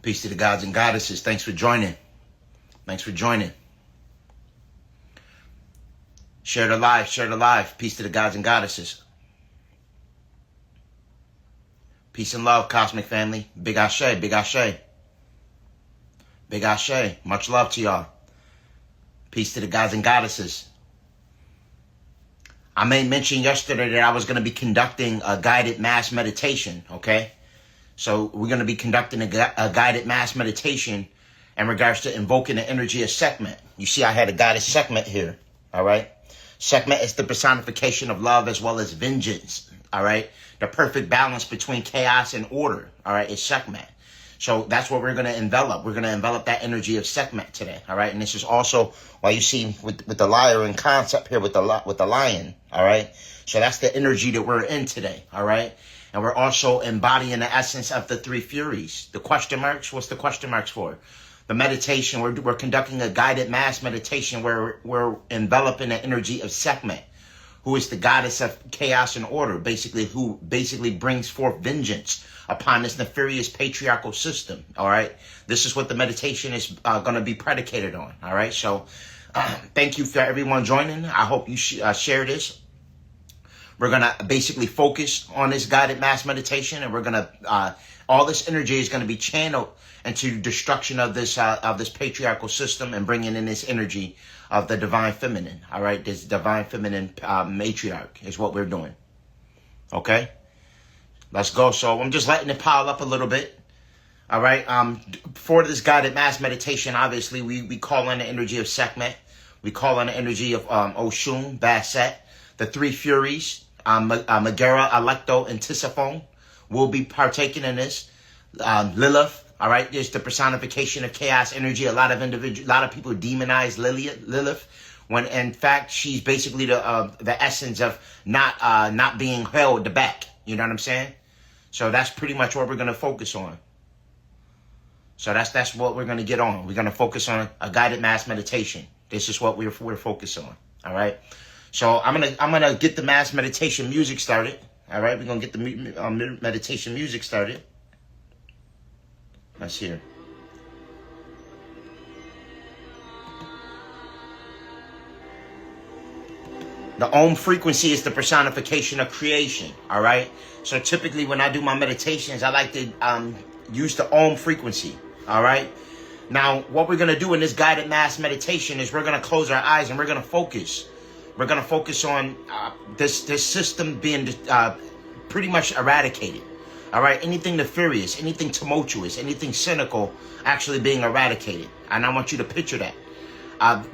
Peace to the gods and goddesses. Thanks for joining. Thanks for joining. Share the live, share the live. Peace to the gods and goddesses. Peace and love, cosmic family. Big Ashe, big Ashe. Big Ashe. Much love to y'all. Peace to the gods and goddesses. I made mention yesterday that I was going to be conducting a guided mass meditation, okay? So we're going to be conducting a guided mass meditation in regards to invoking the energy of Sekhmet. You see, I had a goddess Sekhmet here, all right? Sekhmet is the personification of love as well as vengeance, all right? The perfect balance between chaos and order, all right, is Sekhmet. So that's what we're going to envelop. We're going to envelop that energy of Sekhmet today, all right? And this is also why you see with the lyre in concept here with the lion, all right? So that's the energy that we're in today, all right? And we're also embodying the essence of the three Furies. The question marks, what's the question marks for? The meditation, we're conducting a guided mass meditation where we're enveloping the energy of Sekhmet, who is the goddess of chaos and order, who brings forth vengeance upon this nefarious patriarchal system, all right? This is what the meditation is going to be predicated on, all right? So thank you for everyone joining. I hope you share this. We're going to basically focus on this guided mass meditation, and we're going to, all this energy is going to be channeled into destruction of this patriarchal system and bringing in this energy of the divine feminine, all right? This divine feminine matriarch is what we're doing, okay? Let's go. So I'm just letting it pile up a little bit, all right? For this guided mass meditation, obviously, we call on the energy of Sekhmet. We call on the energy of Oshun, Basset, the three Furies, Megara, Alecto, and Tisiphone will be partaking in this. Lilith, all right, there's the personification of chaos energy. A lot of people demonize Lilith, when in fact she's basically the essence of not being held back. You know what I'm saying? So that's pretty much what we're gonna focus on. So that's what we're gonna get on. We're gonna focus on a guided mass meditation. This is what we're focused on. All right. So I'm gonna get the mass meditation music started. All right, we're gonna get the meditation music started. Let's hear. The Om frequency is the personification of creation. All right. So typically when I do my meditations, I like to use the Om frequency. All right. Now, what we're gonna do in this guided mass meditation is we're gonna close our eyes and we're gonna focus. We're going to focus on this system being pretty much eradicated. All right. Anything nefarious, anything tumultuous, anything cynical actually being eradicated. And I want you to picture that.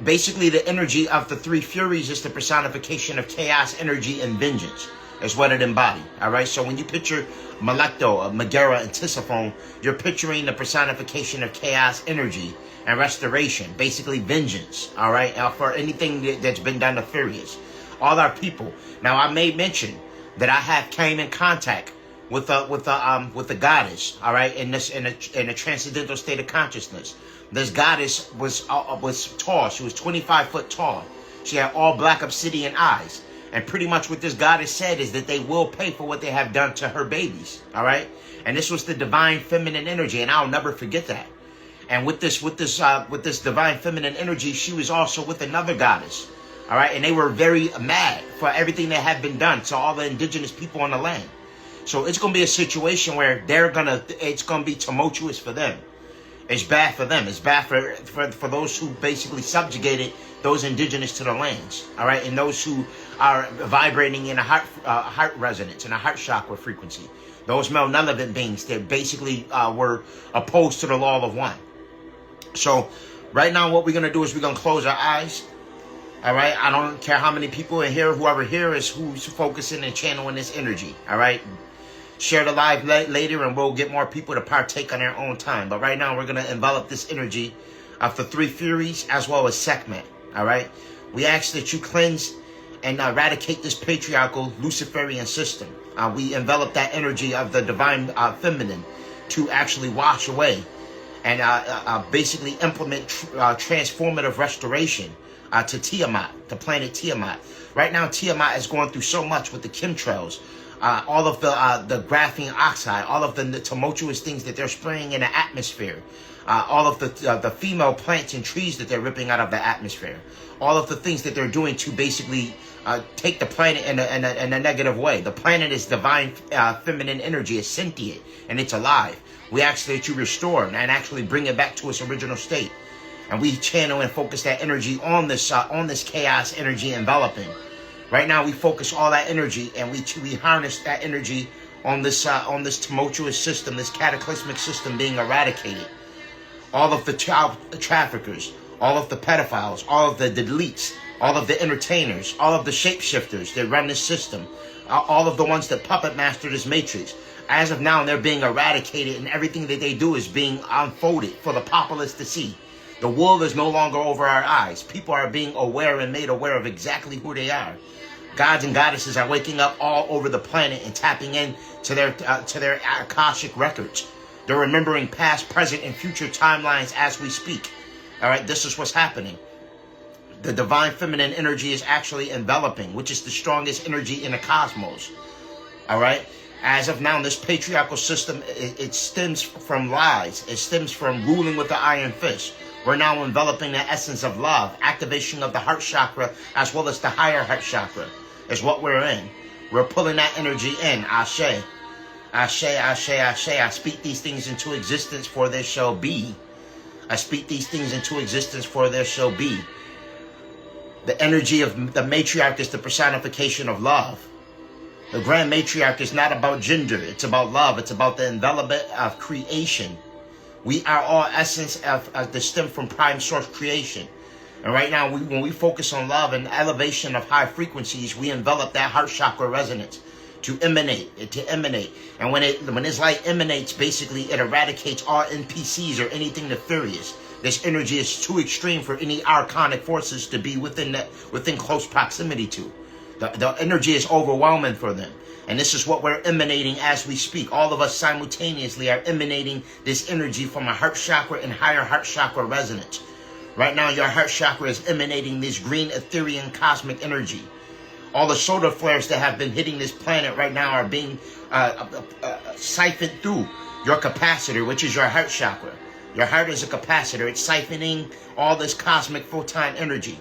Basically, the energy of the three Furies is the personification of chaos, energy, and vengeance. Is what it embodies. All right. So when you picture Melecto, Megara, and Tisiphone, you're picturing the personification of chaos, energy, and restoration, basically vengeance, all right, for anything that's been done nefarious. All our people. Now, I made mention that I came in contact with the goddess, all right, in a transcendental state of consciousness. This goddess was tall. She was 25 foot tall. She had all black obsidian eyes. And pretty much what this goddess said is that they will pay for what they have done to her babies, all right? And this was the divine feminine energy, and I'll never forget that. And with this divine feminine energy, she was also with another goddess, all right? And they were very mad for everything that had been done to all the indigenous people on the land. So it's going to be a situation where it's going to be tumultuous for them. It's bad for them. It's bad for those who basically subjugated those indigenous to the lands, all right? And those who are vibrating in a heart resonance, in a heart chakra frequency. Those malevolent beings that basically were opposed to the law of one. So right now what we're going to do is we're going to close our eyes. All right. I don't care how many people in here, whoever here is who's focusing and channeling this energy. All right. Share the live later and we'll get more people to partake on their own time. But right now we're going to envelop this energy of the three Furies as well as Sekhmet. All right. We ask that you cleanse and eradicate this patriarchal Luciferian system. We envelop that energy of the divine feminine to actually wash away and basically implement transformative restoration to Tiamat, the planet Tiamat. Right now, Tiamat is going through so much with the chemtrails all of the graphene oxide, all of the tumultuous things that they're spraying in the atmosphere, all of the female plants and trees that they're ripping out of the atmosphere, all of the things that they're doing to basically take the planet in a negative way. The planet is divine feminine energy, it's sentient, and it's alive. We ask that you restore and actually bring it back to its original state. And we channel and focus that energy on this chaos energy enveloping. Right now, we focus all that energy, and we harness that energy on this tumultuous system, this cataclysmic system being eradicated. All of the child traffickers, all of the pedophiles, all of the deletes, all of the entertainers, all of the shapeshifters that run this system, all of the ones that puppet master this matrix. As of now, they're being eradicated, and everything that they do is being unfolded for the populace to see. The wool is no longer over our eyes. People are being aware and made aware of exactly who they are. Gods and goddesses are waking up all over the planet and tapping in to their Akashic records. They're remembering past, present, and future timelines as we speak. All right, this is what's happening. The divine feminine energy is actually enveloping, which is the strongest energy in the cosmos. All right. As of now, this patriarchal system, it stems from lies. It stems from ruling with the iron fist. We're now enveloping the essence of love, activation of the heart chakra, as well as the higher heart chakra, is what we're in. We're pulling that energy in. Ashe. Ashe, ashe, ashe. I speak these things into existence, for there shall be. I speak these things into existence, for there shall be. The energy of the matriarch is the personification of love. The grand matriarch is not about gender. It's about love. It's about the envelopment of creation. We are all essence of the stem from prime source creation. And right now, when we focus on love and elevation of high frequencies, we envelop that heart chakra resonance to emanate. And when this light emanates, basically it eradicates all NPCs or anything nefarious. This energy is too extreme for any archonic forces to be within close proximity to. The energy is overwhelming for them. And this is what we're emanating as we speak. All of us simultaneously are emanating this energy from a heart chakra and higher heart chakra resonance. Right now, your heart chakra is emanating this green ethereal cosmic energy. All the solar flares that have been hitting this planet right now are being siphoned through your capacitor, which is your heart chakra. Your heart is a capacitor. It's siphoning all this cosmic photon energy.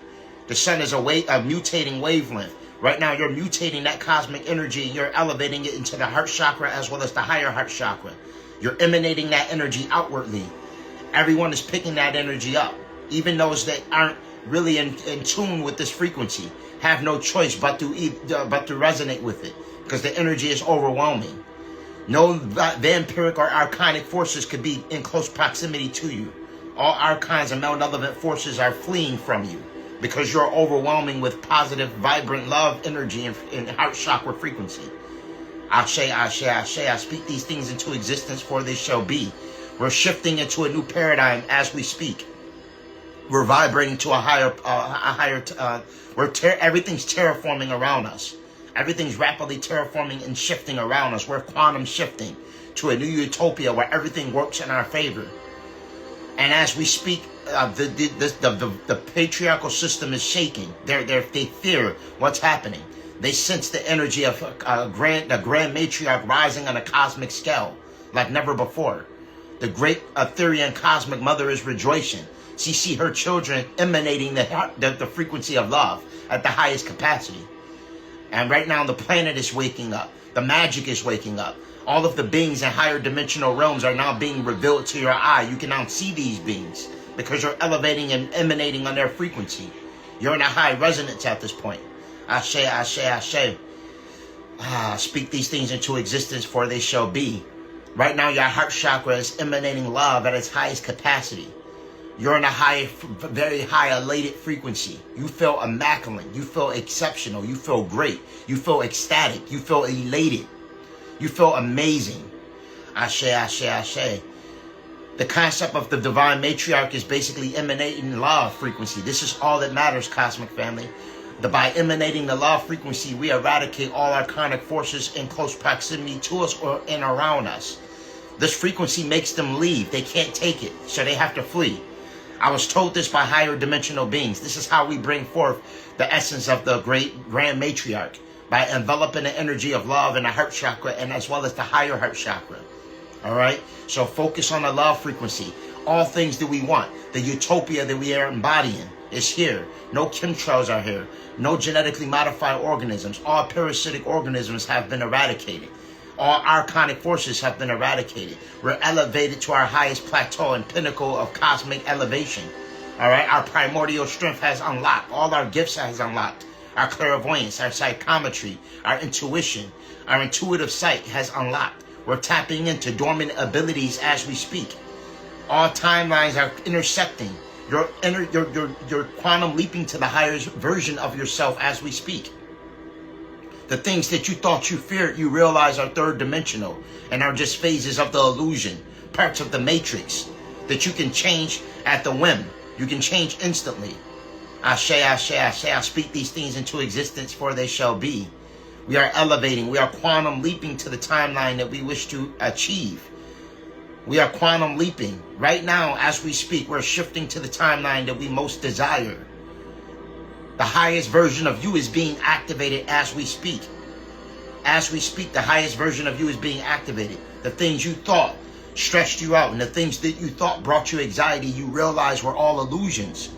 The sun is a mutating wavelength. Right now, you're mutating that cosmic energy. You're elevating it into the heart chakra as well as the higher heart chakra. You're emanating that energy outwardly. Everyone is picking that energy up. Even those that aren't really in tune with this frequency have no choice but to resonate with it, because the energy is overwhelming. No vampiric or archonic forces could be in close proximity to you. All archons and malevolent forces are fleeing from you, because you're overwhelming with positive, vibrant love energy and heart chakra frequency. Ashe, ashe, ashe. I speak these things into existence, for they shall be. We're shifting into a new paradigm as we speak. We're vibrating to everything's terraforming around us. Everything's rapidly terraforming and shifting around us. We're quantum shifting to a new utopia where everything works in our favor. And as we speak, the patriarchal system is shaking. They fear what's happening. They sense the energy of the grand matriarch rising on a cosmic scale like never before. The great ethereal cosmic mother is rejoicing. She sees her children emanating the frequency of love at the highest capacity. And right now the planet is waking up. The magic is waking up. All of the beings in higher dimensional realms are now being revealed to your eye. You can now see these beings because you're elevating and emanating on their frequency. You're in a high resonance at this point. Ashe, ashe, ashe. Speak these things into existence, for they shall be. Right now your heart chakra is emanating love at its highest capacity. You're in a very high elated frequency. You feel immaculate. You feel exceptional. You feel great. You feel ecstatic. You feel elated. You feel amazing. Ashe, ashe, ashe. The concept of the divine matriarch is basically emanating love frequency. This is all that matters, cosmic family. By emanating the love frequency, we eradicate all archonic forces in close proximity to us or in around us. This frequency makes them leave. They can't take it, so they have to flee. I was told this by higher dimensional beings. This is how we bring forth the essence of the great grand matriarch. by enveloping the energy of love in the heart chakra and as well as the higher heart chakra. All right? So focus on the love frequency. All things that we want, the utopia that we are embodying is here. No chemtrails are here. No genetically modified organisms. All parasitic organisms have been eradicated. All archonic forces have been eradicated. We're elevated to our highest plateau and pinnacle of cosmic elevation. All right? Our primordial strength has unlocked. All our gifts has unlocked. Our clairvoyance, our psychometry, our intuition, our intuitive sight has unlocked. We're tapping into dormant abilities as we speak. All timelines are intersecting. You're quantum leaping to the highest version of yourself as we speak. The things that you thought you feared, you realize are third dimensional and are just phases of the illusion, parts of the matrix that you can change at the whim. You can change instantly. Ashe, ashe, ashe, I speak these things into existence, for they shall be. We are elevating. We are quantum leaping to the timeline that we wish to achieve. We are quantum leaping. Right now, as we speak, we're shifting to the timeline that we most desire. The highest version of you is being activated as we speak. As we speak, the highest version of you is being activated. The things you thought stressed you out and the things that you thought brought you anxiety, you realize were all illusions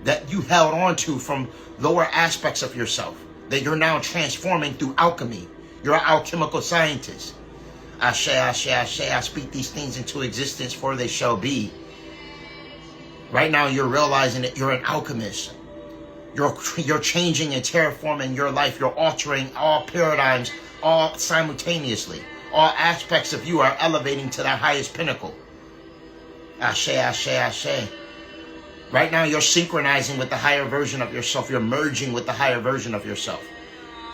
that you held on to from lower aspects of yourself, that you're now transforming through alchemy. You're an alchemical scientist. Ashe, ashe, ashe, I speak these things into existence, for they shall be. Right now, you're realizing that you're an alchemist. You're changing and terraforming your life. You're altering all paradigms, all simultaneously. All aspects of you are elevating to their highest pinnacle. Ashe, ashe, ashe. Right now, you're synchronizing with the higher version of yourself. You're merging with the higher version of yourself.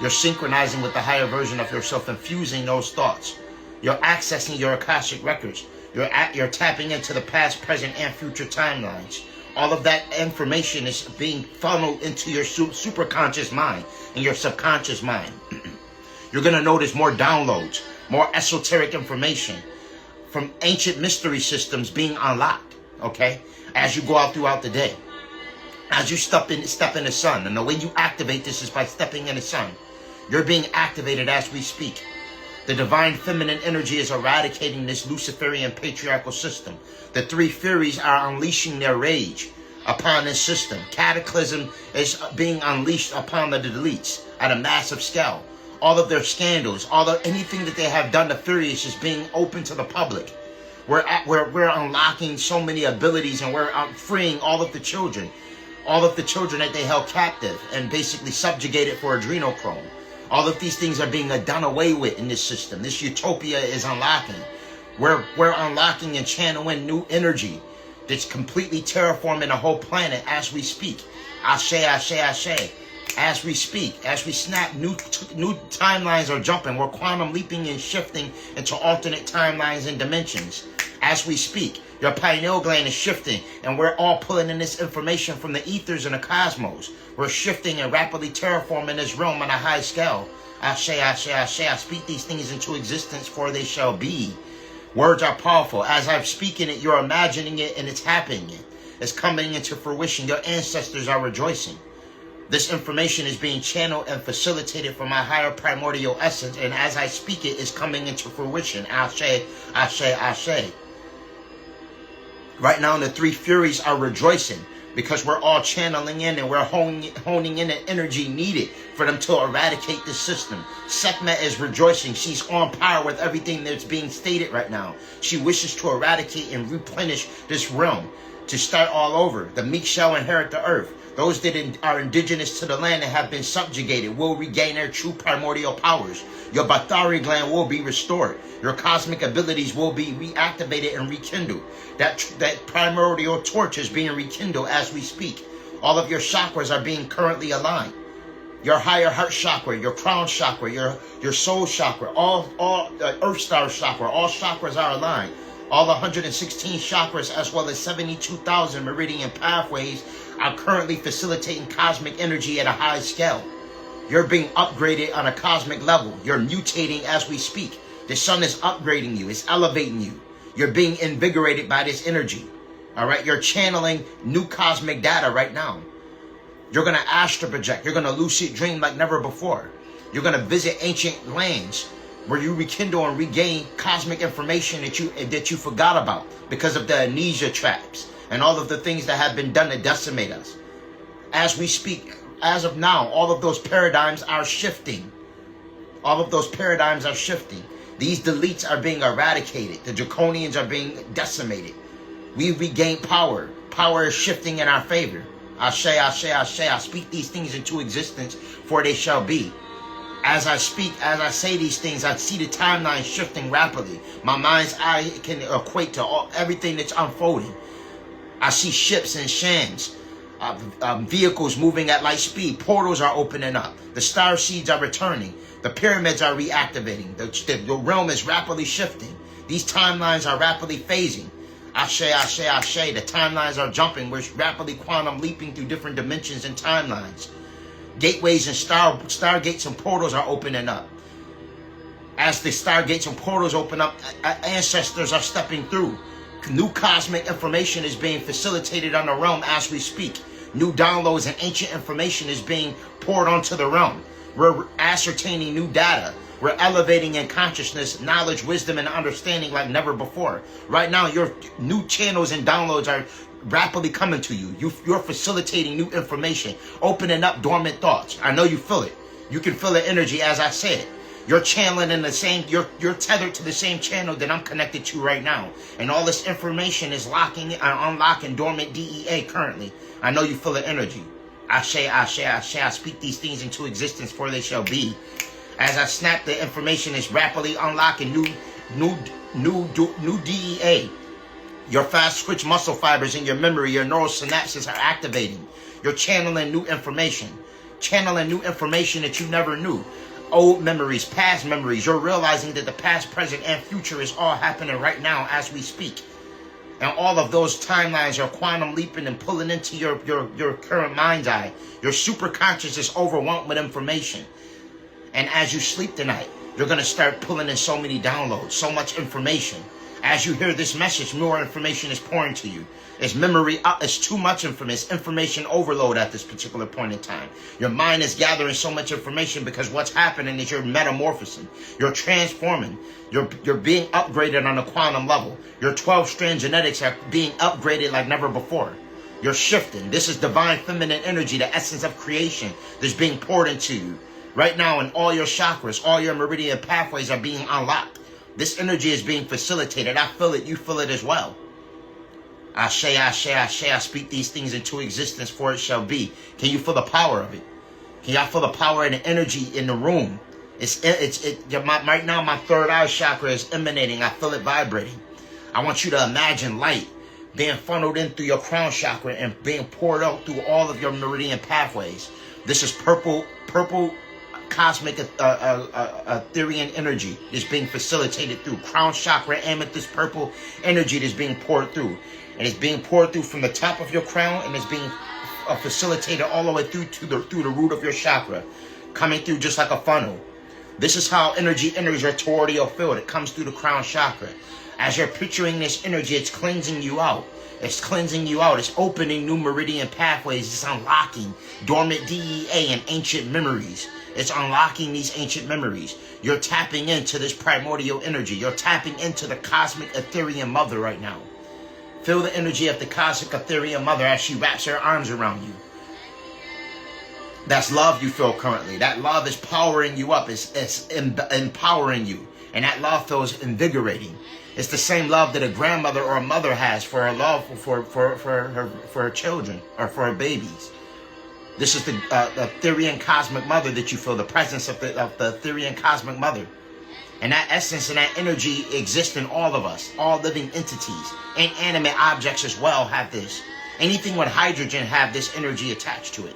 You're synchronizing with the higher version of yourself, infusing those thoughts. You're accessing your Akashic records. You're tapping into the past, present, and future timelines. All of that information is being funneled into your superconscious mind and your subconscious mind. You're going to notice more downloads, more esoteric information from ancient mystery systems being unlocked, okay? As you go out throughout the day. As you step in the sun. And the way you activate this is by stepping in the sun. You're being activated as we speak. The divine feminine energy is eradicating this Luciferian patriarchal system. The three Furies are unleashing their rage upon this system. Cataclysm is being unleashed upon the deletes at a massive scale. All of their scandals, anything that they have done to Furies is being open to the public. We're unlocking so many abilities, and we're freeing all of the children that they held captive and basically subjugated for adrenochrome. All of these things are being done away with in this system. This utopia is unlocking. We're unlocking and channeling new energy that's completely terraforming the whole planet as we speak. Ashe, ashe, ashe. As we speak, as we snap, new timelines are jumping. We're quantum leaping and shifting into alternate timelines and dimensions. As we speak, your pineal gland is shifting, and we're all pulling in this information from the ethers and the cosmos. We're shifting and rapidly terraforming this realm on a high scale. Ashe, ashe, ashe. I speak these things into existence, for they shall be. Words are powerful. As I'm speaking it, you're imagining it, and it's happening. It's coming into fruition. Your ancestors are rejoicing. This information is being channeled and facilitated from my higher primordial essence, and as I speak it, is coming into fruition. Ashe, ashe, ashe. Right now, the three Furies are rejoicing because we're all channeling in and we're honing in the energy needed for them to eradicate this system. Sekhmet is rejoicing. She's on par with everything that's being stated right now. She wishes to eradicate and replenish this realm, to start all over. The meek shall inherit the earth. Those that are indigenous to the land and have been subjugated will regain their true primordial powers. Your Bathari gland will be restored. Your cosmic abilities will be reactivated and rekindled. That primordial torch is being rekindled as we speak. All of your chakras are being currently aligned. Your higher heart chakra, your crown chakra, your soul chakra, all earth star chakra, all chakras are aligned. All 116 chakras, as well as 72,000 meridian pathways, are currently facilitating cosmic energy at a high scale. You're being upgraded on a cosmic level. You're mutating as we speak. The sun is upgrading you. It's elevating you. You're being invigorated by this energy. All right? You're channeling new cosmic data right now. You're going to astral project. You're going to lucid dream like never before. You're going to visit ancient lands where you rekindle and regain cosmic information that you forgot about because of the amnesia traps and all of the things that have been done to decimate us. As we speak, as of now, all of those paradigms are shifting. All of those paradigms are shifting. These deletes are being eradicated. The draconians are being decimated. We regain power. Power is shifting in our favor. Ashe, ashe, ashe. I speak these things into existence, for they shall be. As I speak, as I say these things, I see the timeline shifting rapidly. My mind's eye can equate to everything that's unfolding. I see ships and shams, vehicles moving at light speed. Portals are opening up. The star seeds are returning. The pyramids are reactivating. The realm is rapidly shifting. These timelines are rapidly phasing. Ashe, ashe, ashe. The timelines are jumping. We're rapidly quantum leaping through different dimensions and timelines. Gateways and stargates and portals are opening up. As the stargates and portals open up, ancestors are stepping through. New cosmic information is being facilitated on the realm as we speak. New downloads and ancient information is being poured onto the realm. We're ascertaining new data. We're elevating in consciousness, knowledge, wisdom, and understanding like never before. Right now, your new channels and downloads are rapidly coming to you. You're facilitating new information, opening up dormant thoughts. I know you feel it. You can feel the energy as I said. You're channeling in the same, you're tethered to the same channel that I'm connected to right now. And all this information is unlocking dormant DEA currently. I know you feel the energy. Ashe, ashe, ashe. I speak these things into existence, for they shall be. As I snap, the information is rapidly unlocking new DEA. Your fast twitch muscle fibers in your memory, your neural synapses are activating. You're channeling new information that you never knew. Old memories, past memories. You're realizing that the past, present, and future is all happening right now as we speak. And all of those timelines are quantum leaping and pulling into your current mind's eye. Your superconscious is overwhelmed with information. And as you sleep tonight, you're going to start pulling in so many downloads, so much information. As you hear this message, more information is pouring to you. It's memory, it's too much information. It's information overload at this particular point in time. Your mind is gathering so much information because what's happening is you're metamorphosing. You're transforming. You're being upgraded on a quantum level. Your 12-strand genetics are being upgraded like never before. You're shifting. This is divine feminine energy, the essence of creation that's being poured into you. Right now, in all your chakras, all your meridian pathways are being unlocked. This energy is being facilitated. I feel it. You feel it as well. Ashe, ashe, ashe. I speak these things into existence, for it shall be. Can you feel the power of it? Can y'all feel the power and the energy in the room? Right now, my third eye chakra is emanating. I feel it vibrating. I want you to imagine light being funneled in through your crown chakra and being poured out through all of your meridian pathways. This is purple cosmic Ethereal energy is being facilitated through crown chakra, amethyst purple energy that's being poured through. And it's being poured through from the top of your crown, and it's being facilitated all the way through the root of your chakra, coming through just like a funnel. This is how energy enters your toroidal field. It comes through the crown chakra. As you're picturing this energy, it's cleansing you out. It's cleansing you out. It's opening new meridian pathways. It's unlocking dormant DEA and ancient memories. It's unlocking these ancient memories. You're tapping into this primordial energy. You're tapping into the cosmic Ethereal mother right now. Feel the energy of the cosmic Ethereal mother as she wraps her arms around you. That's love you feel currently. That love is powering you up. It's empowering you. And that love feels invigorating. It's the same love that a grandmother or a mother has for her love for her children or for her babies. This is the Ethereal cosmic mother that you feel, the presence of the Ethereal cosmic mother. And that essence and that energy exists in all of us, all living entities. Inanimate objects as well have this. Anything with hydrogen have this energy attached to it.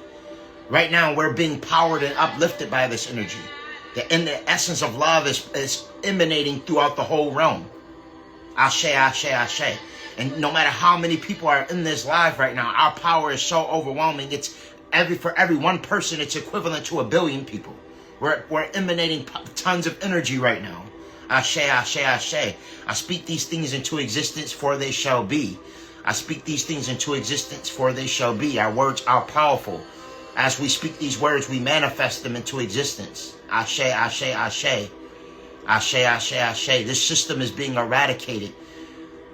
Right now, we're being powered and uplifted by this energy. And the essence of love is emanating throughout the whole realm. Ashe, ashe, ashe. And no matter how many people are in this live right now, our power is so overwhelming. It's for every one person, it's equivalent to 1 billion people. We're emanating tons of energy right now. Ashe, ashe, ashe. I speak these things into existence, for they shall be. I speak these things into existence, for they shall be. Our words are powerful. As we speak these words, we manifest them into existence. Ashe, ashe, ashe. Ashe, ashe, ashe. This system is being eradicated.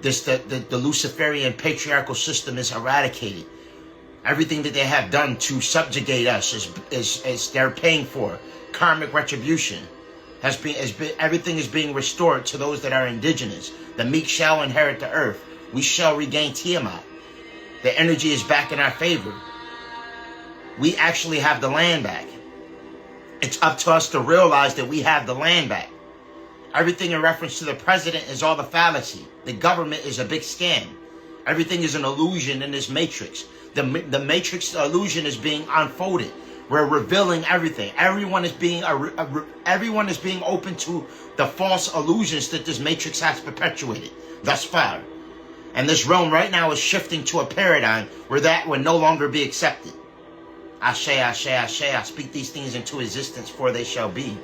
The Luciferian patriarchal system is eradicated. Everything that they have done to subjugate us is they're paying for. Karmic retribution everything is being restored to those that are indigenous. The meek shall inherit the earth. We shall regain Tiamat. The energy is back in our favor. We actually have the land back. It's up to us to realize that we have the land back. Everything in reference to the president is all the fallacy. The government is a big scam. Everything is an illusion in this matrix. The matrix illusion is being unfolded. We're revealing everything. Everyone is being open to the false illusions that this matrix has perpetuated thus far. And this realm right now is shifting to a paradigm where that will no longer be accepted. Ashe, ashe, ashe. I speak these things into existence, for they shall be.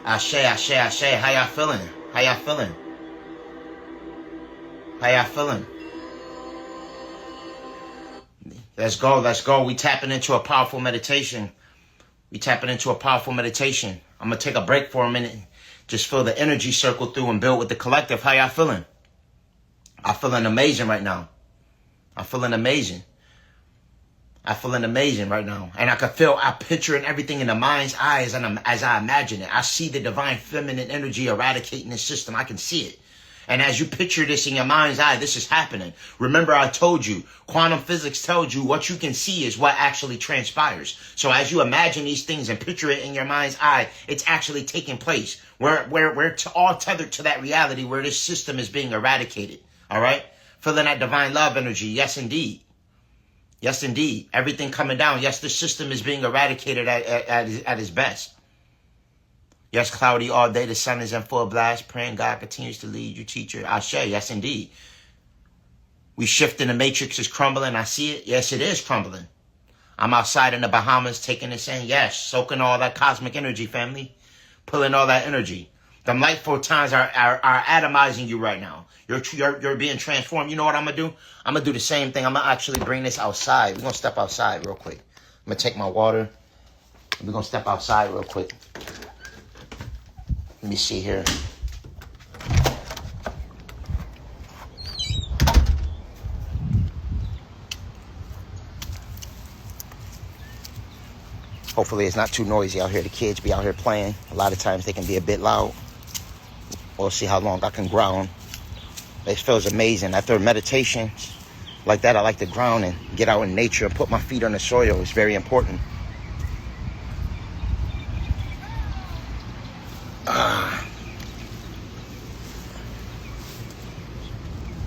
Ashe, ashe, ashe. How y'all feeling? How y'all feeling? How y'all feeling? Let's go, let's go. We tapping into a powerful meditation. I'm going to take a break for a minute. Just feel the energy circle through and build with the collective. How y'all feeling? I'm feeling amazing right now. I'm feeling amazing right now. And I picture everything in the mind's eyes and as I imagine it. I see the divine feminine energy eradicating the system. I can see it. And as you picture this in your mind's eye, this is happening. Remember, I told you, quantum physics tells you what you can see is what actually transpires. So as you imagine these things and picture it in your mind's eye, it's actually taking place. We're all tethered to that reality where this system is being eradicated. All right? Feeling that divine love energy. Yes, indeed. Yes, indeed. Everything coming down. Yes, the system is being eradicated at its best. Yes, cloudy all day. The sun is in full blast. Praying God continues to lead you, teacher. Ashe. Yes, indeed. We shifting. The matrix is crumbling. I see it. Yes, it is crumbling. I'm outside in the Bahamas taking this in. Yes, soaking all that cosmic energy, family. Pulling all that energy. Them light photons are atomizing you right now. You're being transformed. You know what I'm going to do? I'm going to do the same thing. I'm going to actually bring this outside. We're going to step outside real quick. I'm going to take my water. We're going to step outside real quick. Let me see here. Hopefully it's not too noisy out here. The kids be out here playing. A lot of times they can be a bit loud. We'll see how long I can ground. It feels amazing. After meditations like that, I like to ground and get out in nature and put my feet on the soil. It's very important.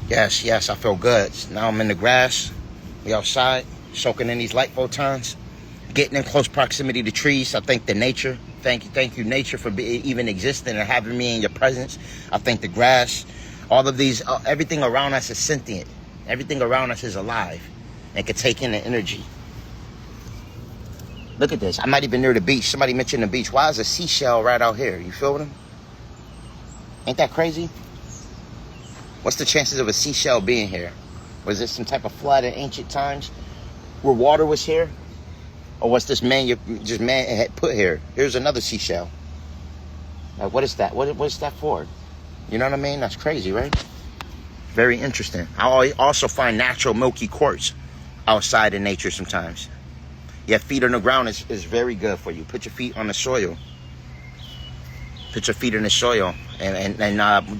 Yes, I feel good. Now I'm in the grass. We outside, soaking in these light photons, getting in close proximity to trees. I thank the nature. Thank you, nature, for even existing and having me in your presence. I thank the grass. All of these, everything around us is sentient. Everything around us is alive and can take in the energy. Look at this. I'm not even near the beach. Somebody mentioned the beach. Why is a seashell right out here? You feel them? Ain't that crazy? What's the chances of a seashell being here? Was this some type of flood in ancient times where water was here? Or what's this man had put here? Here's another seashell. Like, what is that? What is that for? You know what I mean? That's crazy, right? Very interesting. I also find natural milky quartz outside in nature sometimes. Yeah, feet on the ground is very good for you. Put your feet on the soil. Put your feet in the soil, and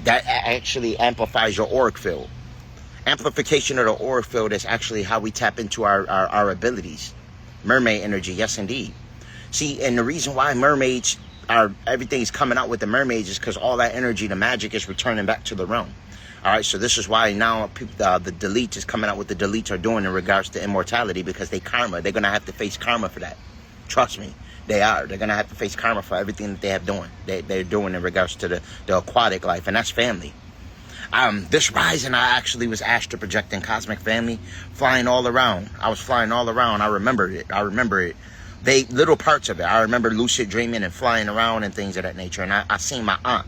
that actually amplifies your auric field. Amplification of the auric field is actually how we tap into our abilities. Mermaid energy, yes indeed. See, and the reason why mermaids everything's coming out with the mermaids is because all that energy, the magic, is returning back to the realm. All right, so this is why now the delete is coming out. What the deletes are doing in regards to immortality, because they're going to have to face karma for that. Trust me. They're going to have to face karma for everything that they're doing in regards to the aquatic life, and that's family. This rising, I actually was astral projecting cosmic family, flying all around. I was flying all around. I remember it. Little parts of it. I remember lucid dreaming and flying around and things of that nature. And I seen my aunt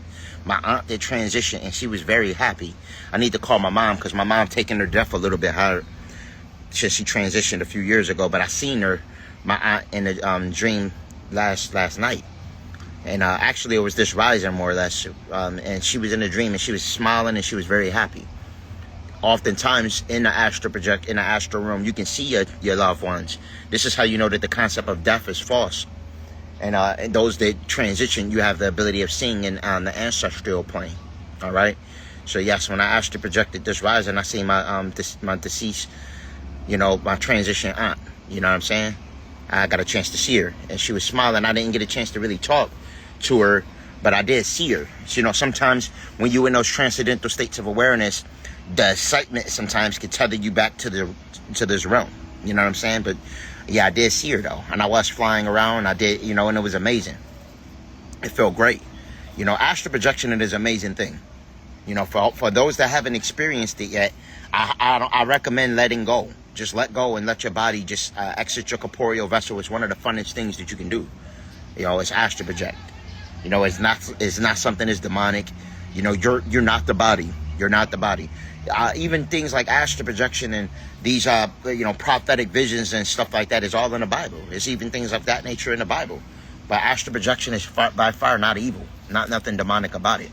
did transition, and she was very happy. I need to call my mom, because my mom taking her death a little bit hard. She transitioned a few years ago, but I seen her, my aunt, in a dream last night. And actually, it was this riser, more or less. And she was in a dream, and she was smiling, and she was very happy. Oftentimes, in the astral realm, you can see your loved ones. This is how you know that the concept of death is false. And those that transition, you have the ability of seeing on the ancestral plane. All right. So yes, when I astral projected this riser, and I see my my deceased, my transition aunt. You know what I'm saying? I got a chance to see her, and she was smiling. I didn't get a chance to really talk to her, but I did see her. So, sometimes when you're in those transcendental states of awareness, the excitement sometimes can tether you back to this realm. You know what I'm saying? But yeah, I did see her though, and I was flying around. I did, and it was amazing. It felt great. Astral projection is an amazing thing. For those that haven't experienced it yet, I recommend letting go. Just let go and let your body just exit your corporeal vessel. It's one of the funnest things that you can do. It's astral project. It's not something that's demonic. You're not the body. You're not the body. Even things like astral projection and these prophetic visions and stuff like that is all in the Bible. It's even things of that nature in the Bible. But astral projection is by far not evil. Nothing demonic about it.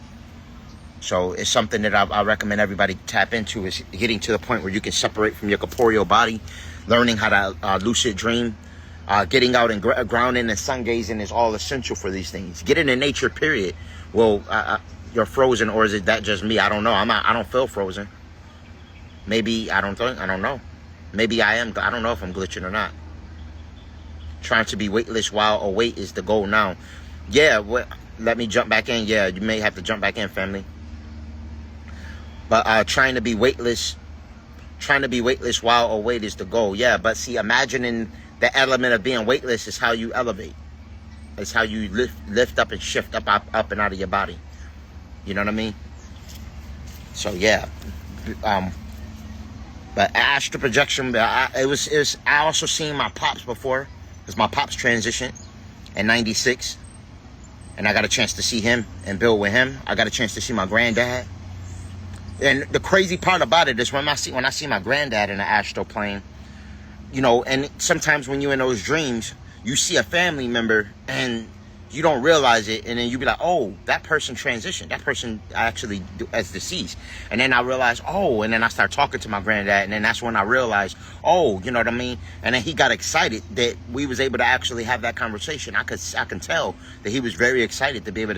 So it's something that I recommend everybody tap into, is getting to the point where you can separate from your corporeal body, learning how to lucid dream, getting out and grounding and sun gazing is all essential for these things. Getting in nature, period. Well, you're frozen, or is it that just me? I don't know. I don't feel frozen. Maybe I don't know. Maybe I am. I don't know if I'm glitching or not. Trying to be weightless while awake is the goal now. Yeah. Let me jump back in. Yeah, you may have to jump back in, family. But trying to be weightless while awake is the goal. Yeah, but see, imagining the element of being weightless is how you elevate. It's how you lift up and shift up and out of your body. You know what I mean? So yeah. But astral projection, I also seen my pops before, because my pops transitioned in '96, and I got a chance to see him and build with him. I got a chance to see my granddad. And the crazy part about it is when I see my granddad in the astral plane, and sometimes when you're in those dreams, you see a family member and you don't realize it, and then you be like, oh, that person transitioned. That person actually as deceased. And then I realized, and then I start talking to my granddad, and then that's when I realized, you know what I mean? And then he got excited that we was able to actually have that conversation. I can tell that he was very excited to be able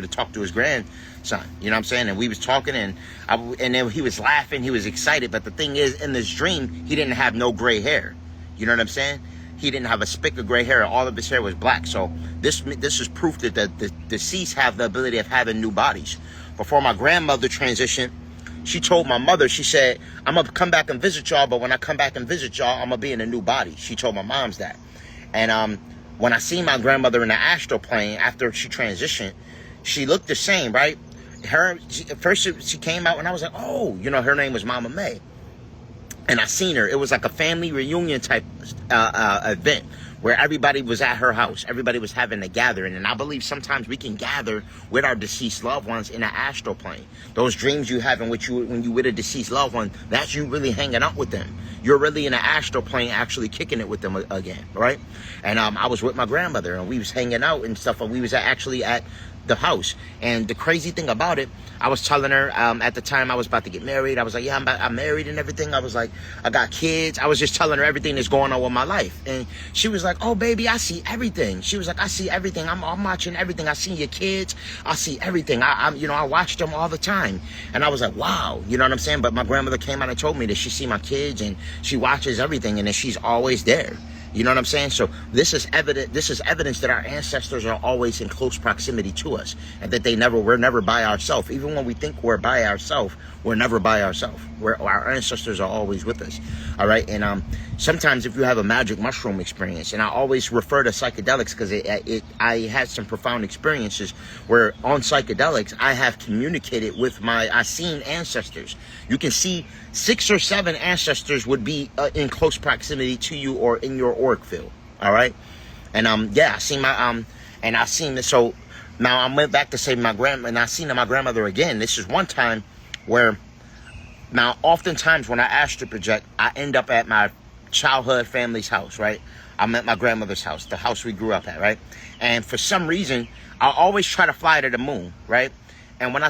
to talk to his grandson. You know what I'm saying? And we was talking, and then he was laughing, he was excited. But the thing is, in this dream, he didn't have no gray hair. You know what I'm saying? He didn't have a speck of gray hair. All of his hair was black. So this is proof that the deceased have the ability of having new bodies. Before my grandmother transitioned, she told my mother, she said, I'm going to come back and visit y'all, but when I come back and visit y'all, I'm going to be in a new body. She told my mom's that. And when I seen my grandmother in the astral plane after she transitioned, she looked the same, right? First she came out and I was like, her name was Mama May. And I seen her. It was like a family reunion type event where everybody was at her house. Everybody was having a gathering. And I believe sometimes we can gather with our deceased loved ones in the astral plane. Those dreams you have when you with a deceased loved one, that's you really hanging out with them. You're really in the astral plane actually kicking it with them again, right? And I was with my grandmother, and we was hanging out and stuff, and we was actually at the house. And the crazy thing about it, I was telling her at the time I was about to get married. I was like, yeah, I'm married and everything. I was like, I got kids. I was just telling her everything that's going on with my life. And she was like, oh, baby, I see everything. She was like, I see everything. I'm watching everything. I see your kids. I see everything. I watch them all the time. And I was like, wow, you know what I'm saying? But my grandmother came out and told me that she see my kids and she watches everything and that she's always there. You know what I'm saying? So this is evidence that our ancestors are always in close proximity to us, and that we're never by ourselves. Even when we think we're by ourselves, we're never by ourselves. Our ancestors are always with us. All right. And sometimes if you have a magic mushroom experience, and I always refer to psychedelics because I had some profound experiences where on psychedelics I have communicated with I seen ancestors. You can see 6 or 7 ancestors would be in close proximity to you or in your auric field. All right. And I seen and I seen this. So now I went back to say my I seen my grandmother again. This is one time where, now oftentimes when I astral project, I end up at my childhood family's house, right? I'm at my grandmother's house, the house we grew up at, right? And for some reason, I always try to fly to the moon, right? And when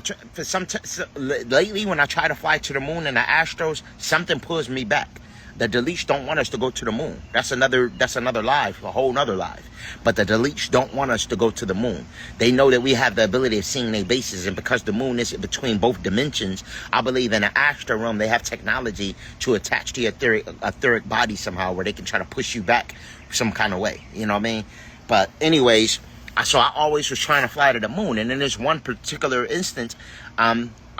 lately, when I try to fly to the moon in the Astrals, something pulls me back. The deletes don't want us to go to the moon. That's another life, a whole nother life. But the deletes don't want us to go to the moon. They know that we have the ability of seeing their bases, and because the moon is between both dimensions, I believe in the astral realm they have technology to attach to your etheric body somehow, where they can try to push you back some kind of way. You know what I mean? But anyways, so I always was trying to fly to the moon, and in this one particular instance,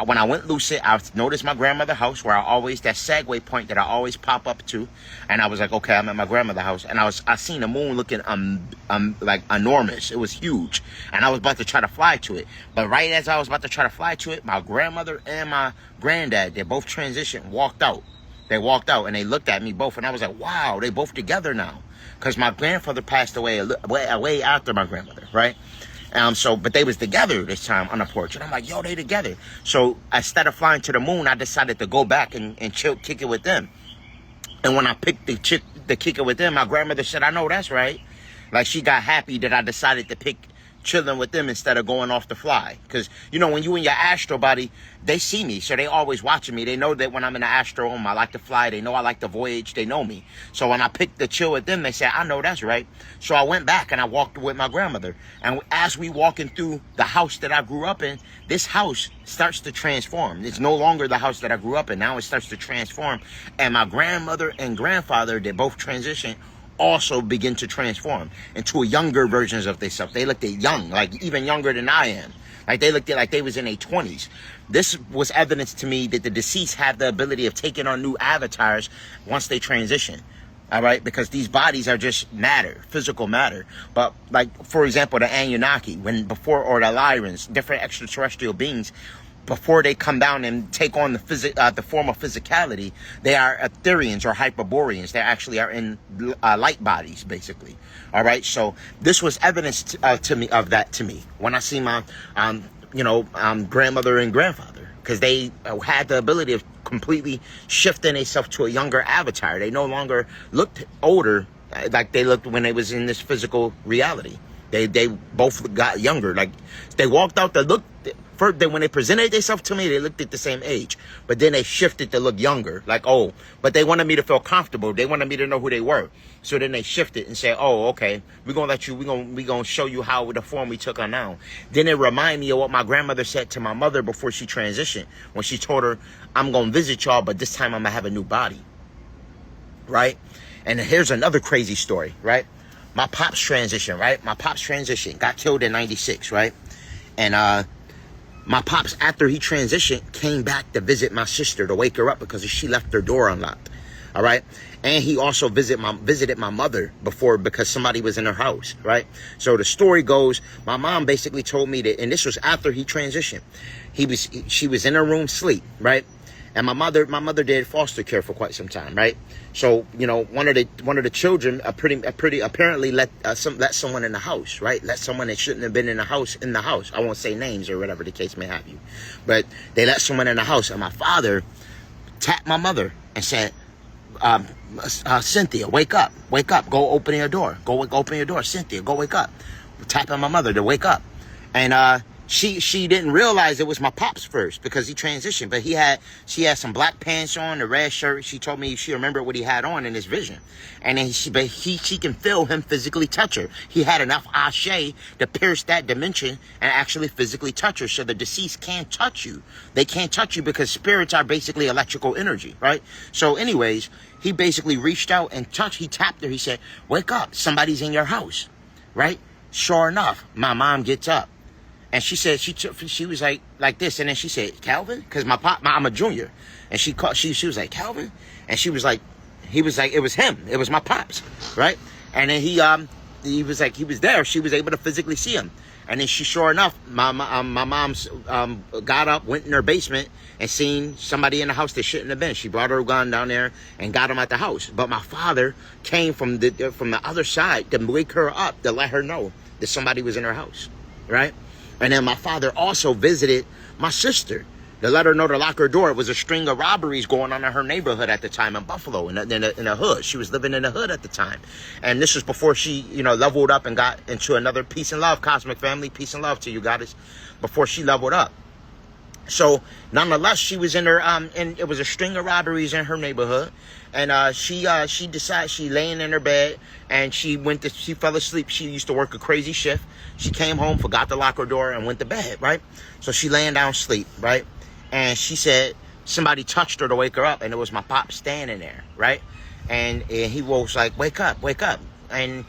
when I went lucid, I noticed my grandmother's house where that segue point that I always pop up to. And I was like, okay, I'm at my grandmother's house. And I seen the moon looking like enormous. It was huge. And I was about to try to fly to it. But right as I was about to try to fly to it, my grandmother and my granddad, they both transitioned, walked out. They walked out and they looked at me both. And I was like, wow, they both together now. Because my grandfather passed away way after my grandmother, right? But they was together this time on the porch. And I'm like, yo, they together. So instead of flying to the moon, I decided to go back and kick it with them. And when I picked the kick it with them, my grandmother said, I know that's right. Like, she got happy that I decided to pick chilling with them instead of going off to fly. Because, you know, when you in your astral body, they see me. So they always watching me. They know that when I'm in the astral home, I like to fly. They know I like to voyage. They know me. So when I picked the chill with them, they said, I know that's right. So I went back and I walked with my grandmother. And as we walking through the house that I grew up in, this house starts to transform. It's no longer the house that I grew up in. Now it starts to transform. And my grandmother and grandfather, they both transitioned, also begin to transform into younger versions of themselves. They looked at young, like even younger than I am. Like they looked at like they was in their 20s. This was evidence to me that the deceased have the ability of taking on new avatars once they transition. All right, because these bodies are just matter, physical matter. But like, for example, the Anunnaki, or the Lyrans, different extraterrestrial beings, before they come down and take on the form of physicality, they are Etherians or Hyperboreans. They actually are in light bodies, basically. All right, so this was evidence to me when I see my grandmother and grandfather, because they had the ability of completely shifting themselves to a younger avatar. They no longer looked older like they looked when they was in this physical reality. They both got younger. Like, they walked out, when they presented themselves to me, they looked at the same age. But then they shifted to look younger. Like, oh, but they wanted me to feel comfortable. They wanted me to know who they were. So then they shifted and said, oh, okay, we're going to let you, we're going to show you how the form we took on now. Then it reminded me of what my grandmother said to my mother before she transitioned. When she told her, I'm going to visit y'all, but this time I'm going to have a new body. Right? And here's another crazy story, right? My pops transition, right? My pops transition, got killed in 96, right? And my pops, after he transitioned, came back to visit my sister to wake her up because she left her door unlocked. All right. And he also visited my mother before because somebody was in her house. Right. So the story goes, my mom basically told me that, and this was after he transitioned. She was in her room asleep. Right. And my mother did foster care for quite some time, right? So, you know, one of the children apparently let someone in the house, right? Let someone that shouldn't have been in the house. I won't say names or whatever the case may have you, but they let someone in the house, and my father tapped my mother and said, Cynthia, wake up, go open your door, Cynthia, go wake up. Tapping my mother to wake up, and She didn't realize it was my pops first because he transitioned, but she had some black pants on, a red shirt. She told me she remembered what he had on in his vision, and then she can feel him physically touch her. He had enough ashe to pierce that dimension and actually physically touch her. So the deceased can't touch you. They can't touch you because spirits are basically electrical energy, right? So anyways, he basically reached out and touched. He tapped her. He said, "Wake up! Somebody's in your house," right? Sure enough, my mom gets up. And she said she was like this, and then she said, Calvin, because I'm a junior, and she was like, Calvin, and he was like, it was him, it was my pops, right? And then he was like, he was there. She was able to physically see him, and then sure enough, my mom's got up, went in her basement, and seen somebody in the house that shouldn't have been. She brought her gun down there and got him at the house. But my father came from the other side to wake her up, to let her know that somebody was in her house, right? And then my father also visited my sister, to let her know to lock her door. It was a string of robberies going on in her neighborhood at the time in Buffalo, in the hood. She was living in the hood at the time. And this was before she, leveled up and got into another peace and love, cosmic family. Peace and love to you guys. Before she leveled up. So, nonetheless, she was in her, and it was a string of robberies in her neighborhood. And she decided, she laying in her bed, and she fell asleep. She used to work a crazy shift. She came home, forgot to lock her door, and went to bed, right? So she laying down asleep, right? And she said somebody touched her to wake her up, and it was my pop standing there, right? And he was like, wake up. And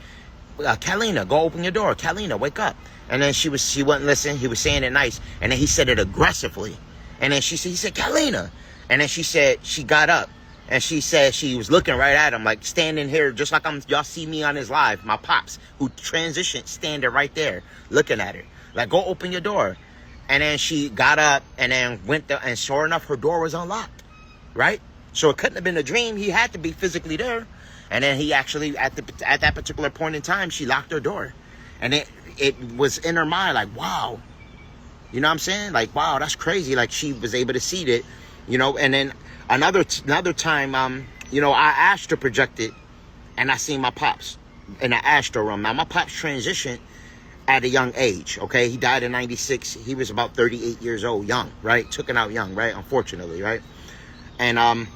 Kalina, go open your door. Kalina, wake up. And then she wouldn't listen. He was saying it nice. And then he said it aggressively. And then he said, Kalina. And then she got up. And she said she was looking right at him, like standing here, just like y'all see me on his live. My pops, who transitioned, standing right there, looking at her. Like, go open your door. And then she got up and then went there. And sure enough, her door was unlocked. Right? So it couldn't have been a dream. He had to be physically there. And then he actually, at that particular point in time, she locked her door. And it was in her mind like, wow. You know what I'm saying? Like, wow, that's crazy. Like, she was able to see it, And then another time, I astral projected, and I seen my pops in the astral realm. Now, my pops transitioned at a young age, okay? He died in 96. He was about 38 years old, young, right? Took it out young, right? Unfortunately, right? And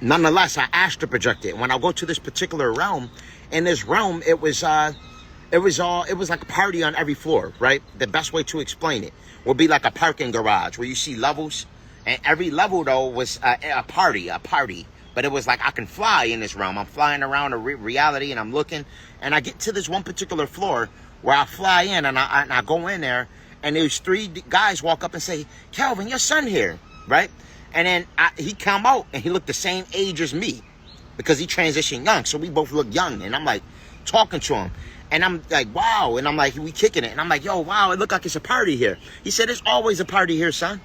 nonetheless, I astral projected. When I go to this particular realm, in this realm, it was like a party on every floor, right? The best way to explain it would be like a parking garage where you see levels, and every level though was a party. But it was like I can fly in this realm. I'm flying around a reality, and I'm looking, and I get to this one particular floor where I fly in, and I go in there, and there's 3 guys walk up and say, Calvin, your son here, right? And then he come out, and he looked the same age as me because he transitioned young, so we both look young, and I'm like talking to him. And I'm like, wow. And I'm like, we kicking it. And I'm like, yo, wow, it look like it's a party here. He said, it's always a party here, son.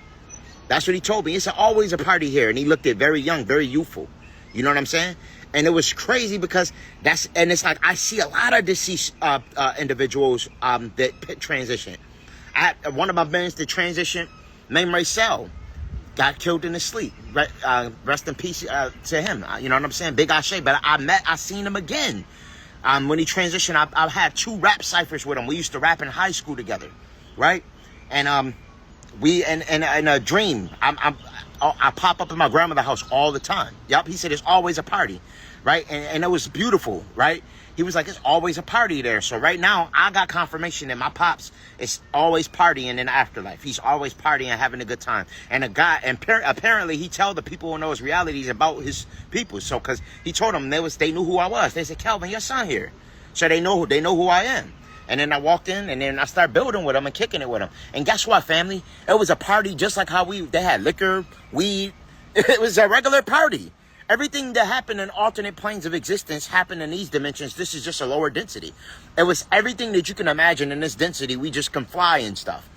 That's what he told me. It's always a party here. And he looked at very young, very youthful. You know what I'm saying? And it was crazy because it's like, I see a lot of deceased individuals that transition. One of my friends that transitioned, named Raycel, got killed in his sleep. Rest in peace to him. You know what I'm saying? Big Ashe. But I seen him again. When he transitioned, I've had 2 rap ciphers with him. We used to rap in high school together, right? And we in a dream, I pop up in my grandmother's house all the time. Yup, he said it's always a party, right? And it was beautiful, right? He was like, it's always a party there. So right now, I got confirmation that my pops is always partying in the afterlife. He's always partying and having a good time. And apparently he tell the people who knows realities about his people. So, because he told them they knew who I was. They said, Calvin, your son here. So they know who I am. And then I walked in, and then I started building with him and kicking it with him. And guess what, family? It was a party just like how they had liquor, weed. It was a regular party. Everything that happened in alternate planes of existence happened in these dimensions. This is just a lower density. It was everything that you can imagine in this density. We just can fly and stuff.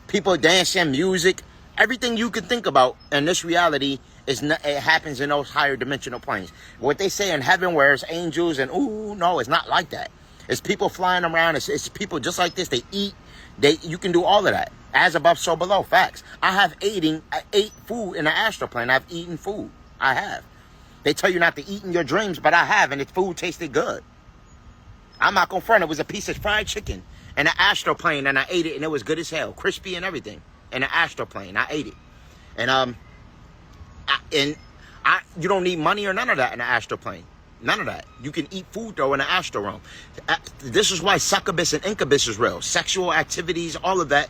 People dancing, music, everything you can think about in this reality it happens in those higher dimensional planes. What they say in heaven, where it's angels and no, it's not like that. It's people flying around. It's people just like this. They eat. You can do all of that. As above, so below. Facts. I ate food in the astral plane. I've eaten food. I have. They tell you not to eat in your dreams, but I have, and the food tasted good. I'm not gonna front. It was a piece of fried chicken in the astral plane, and I ate it, and it was good as hell, crispy and everything. In the astral plane, I ate it, and you don't need money or none of that in the astral plane. None of that. You can eat food, though, in the astral realm. This is why succubus and incubus is real. Sexual activities, all of that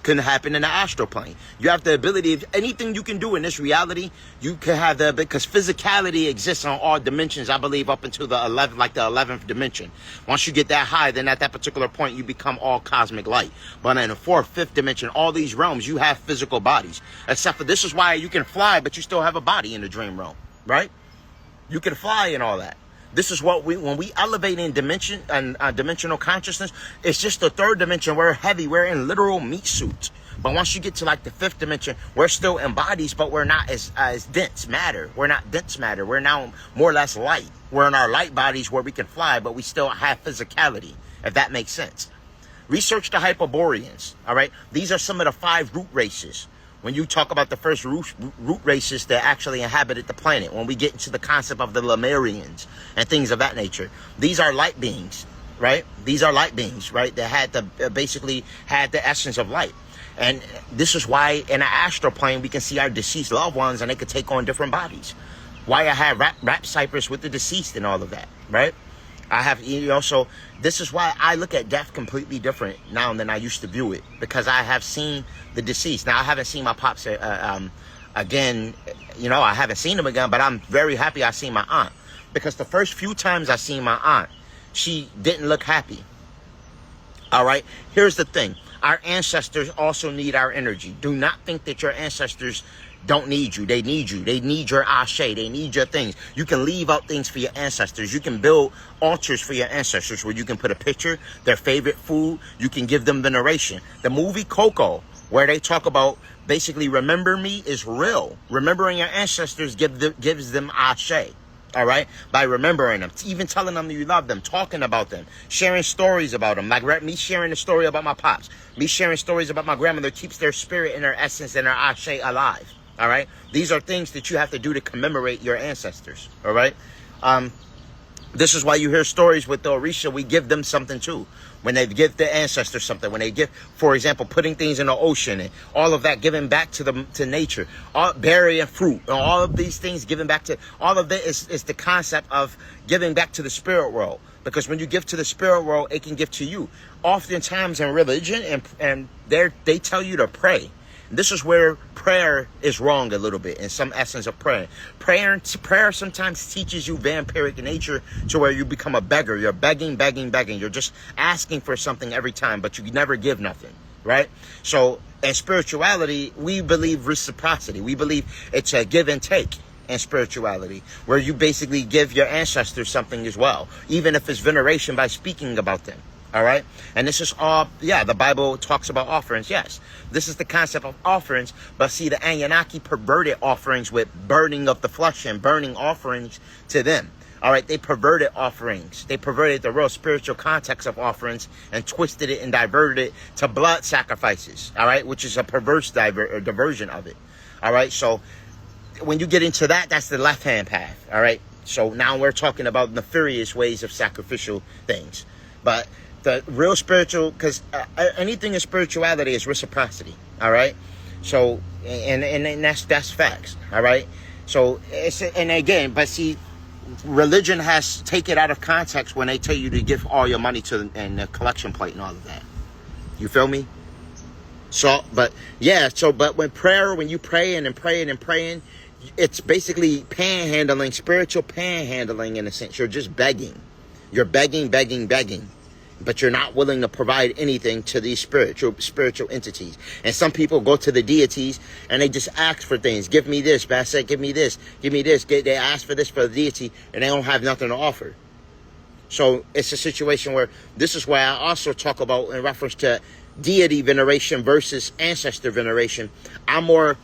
can happen in the astral plane. You have the ability of anything you can do in this reality, you can have because physicality exists on all dimensions, I believe, up until the 11th dimension. Once you get that high, then at that particular point, you become all cosmic light. But in the 4th, 5th dimension, all these realms, you have physical bodies. Except for this is why you can fly, but you still have a body in the dream realm, right? You can fly and all that. This is what when we elevate in dimension and dimensional consciousness, it's just the 3rd dimension. We're heavy. We're in literal meat suits. But once you get to like the 5th dimension, we're still in bodies, but we're not as dense matter. We're not dense matter. We're now more or less light. We're in our light bodies where we can fly, but we still have physicality, if that makes sense. Research the Hyperboreans, all right? These are some of the 5 root races When you talk about the first root races that actually inhabited the planet, when we get into the concept of the Lemurians and things of that nature, these are light beings, right? These are light beings, right? That had the basically had the essence of light. And this is why in an astral plane we can see our deceased loved ones and they could take on different bodies. Why I have rap ciphers with the deceased and all of that, right? I have, so this is why I look at death completely different now than I used to view it, because I have seen the deceased. Now, I haven't seen my pops again, I haven't seen him again, but I'm very happy I seen my aunt, because the first few times I seen my aunt, she didn't look happy. All right, here's the thing. Our ancestors also need our energy. Do not think that your ancestors don't need you. They need you. They need your ashe. They need your things. You can leave out things for your ancestors. You can build altars for your ancestors where you can put a picture, their favorite food. You can give them veneration. The movie Coco, where they talk about basically remember me, is real. Remembering your ancestors gives them ashe. All right, by remembering them, even telling them you love them, talking about them, sharing stories about them. Like me sharing a story about my pops, me sharing stories about my grandmother keeps their spirit and their essence and their ashe alive. All right, these are things that you have to do to commemorate your ancestors. All right, this is why you hear stories with the Orisha. We give them something too. When they give the ancestors something, when they give, for example, putting things in the ocean and all of that, giving back to nature, berry and fruit, and all of these things, giving back to, all of that is the concept of giving back to the spirit world. Because when you give to the spirit world, it can give to you. Oftentimes in religion, and they tell you to pray. This is where prayer is wrong a little bit in some essence of prayer. Prayer sometimes teaches you vampiric nature to where you become a beggar. You're begging. You're just asking for something every time, but you never give nothing, right? So in spirituality, we believe reciprocity. We believe it's a give and take in spirituality, where you basically give your ancestors something as well, even if it's veneration by speaking about them. All right. And this is all, the Bible talks about offerings. Yes, this is the concept of offerings. But see, the Anunnaki perverted offerings with burning of the flesh and burning offerings to them. All right. They perverted offerings. They perverted the real spiritual context of offerings and twisted it and diverted it to blood sacrifices. All right. Which is a perverse diversion of it. All right. So when you get into that, that's the left hand path. All right. So now we're talking about nefarious ways of sacrificial things. But the real spiritual, because anything in spirituality is reciprocity, all right? So, and that's facts, all right? So, and again, but see, religion has taken it out of context when they tell you to give all your money to and the collection plate and all of that. You feel me? So, but when you praying and praying, it's basically panhandling, spiritual panhandling in a sense. You're just begging. You're begging. But you're not willing to provide anything to these spiritual entities. And some people go to the deities and they just ask for things. Give me this, Bassett, give me this. They ask for this for the deity and they don't have nothing to offer. So it's a situation where this is why I also talk about in reference to deity veneration versus ancestor veneration. I'm more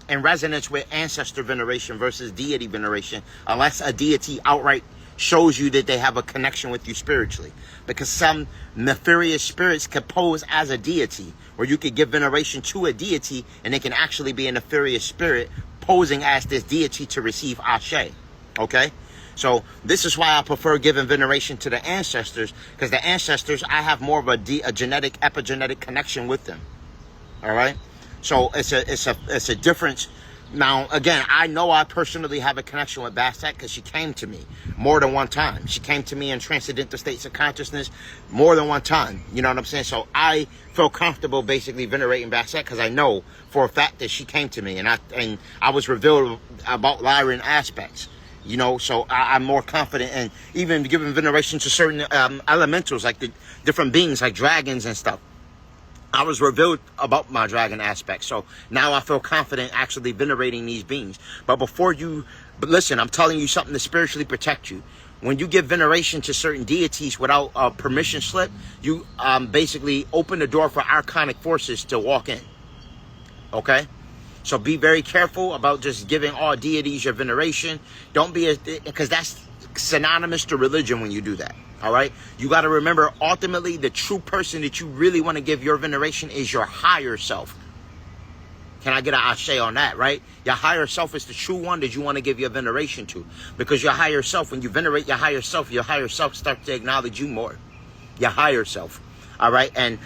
in resonance with ancestor veneration versus deity veneration, unless a deity outright shows you that they have a connection with you spiritually. Because some nefarious spirits could pose as a deity, where you could give veneration to a deity and it can actually be a nefarious spirit posing as this deity to receive ashe. Okay? So this is why I prefer giving veneration to the ancestors, because the ancestors, I have more of a genetic, epigenetic connection with them. All right? So it's a difference. Now, again, I know I personally have a connection with Bastet because she came to me more than one time. She came to me in transcendental states of consciousness more than one time. You know what I'm saying? So I feel comfortable basically venerating Bastet because I know for a fact that she came to me and I was revealed about Lyran aspects. You know, so I'm more confident in even giving veneration to certain elementals, like the different beings like dragons and stuff. I was revealed about my dragon aspect. So now I feel confident actually venerating these beings. But listen, I'm telling you something to spiritually protect you. When you give veneration to certain deities without a permission slip, you basically open the door for archonic forces to walk in. Okay? So be very careful about just giving all deities your veneration. Don't be because that's synonymous to religion when you do that. All right. You got to remember, ultimately, the true person that you really want to give your veneration is your higher self. Can I get an ashe on that, right? Your higher self is the true one that you want to give your veneration to. Because your higher self, when you venerate your higher self starts to acknowledge you more. Your higher self. All right. And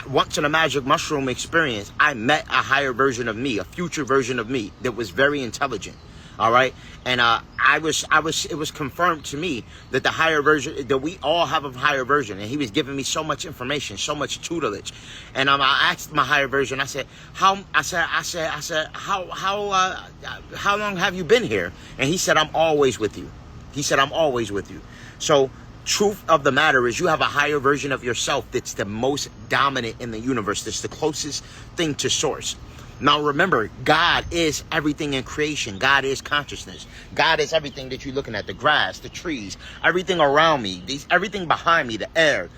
once in a magic mushroom experience, I met a higher version of me, a future version of me that was very intelligent. All right. And it was confirmed to me that the higher version, that we all have a higher version. And he was giving me so much information, so much tutelage. And I asked my higher version, I said, how long have you been here? And he said, I'm always with you. He said, I'm always with you. So truth of the matter is, you have a higher version of yourself that's the most dominant in the universe. That's the closest thing to source. Now remember, God is everything in creation. God is consciousness. God is everything that you're looking at. The grass, the trees, everything around me, everything behind me, the air,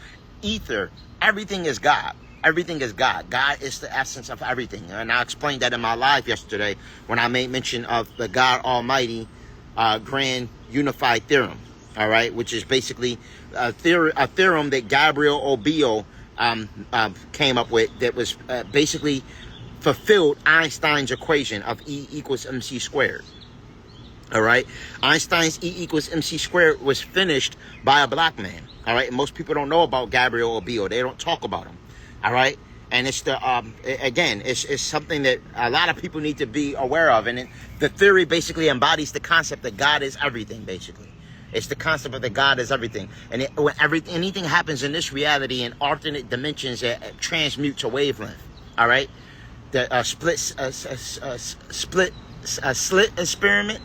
ether, everything is God. Everything is God. God is the essence of everything. And I explained that in my live yesterday when I made mention of the God Almighty Grand Unified Theorem. All right, which is basically a theorem that Gabriel Obio came up with that was basically fulfilled Einstein's equation of E equals mc squared. All right, Einstein's E equals mc squared was finished by a black man. All right, and most people don't know about Gabriel Obio. They don't talk about him. All right, and it's the again, it's something that a lot of people need to be aware of. And the theory basically embodies the concept that God is everything. Basically, it's the concept of that God is everything. And when anything happens in this reality in alternate dimensions, it transmutes a wavelength. All right. The slit experiment,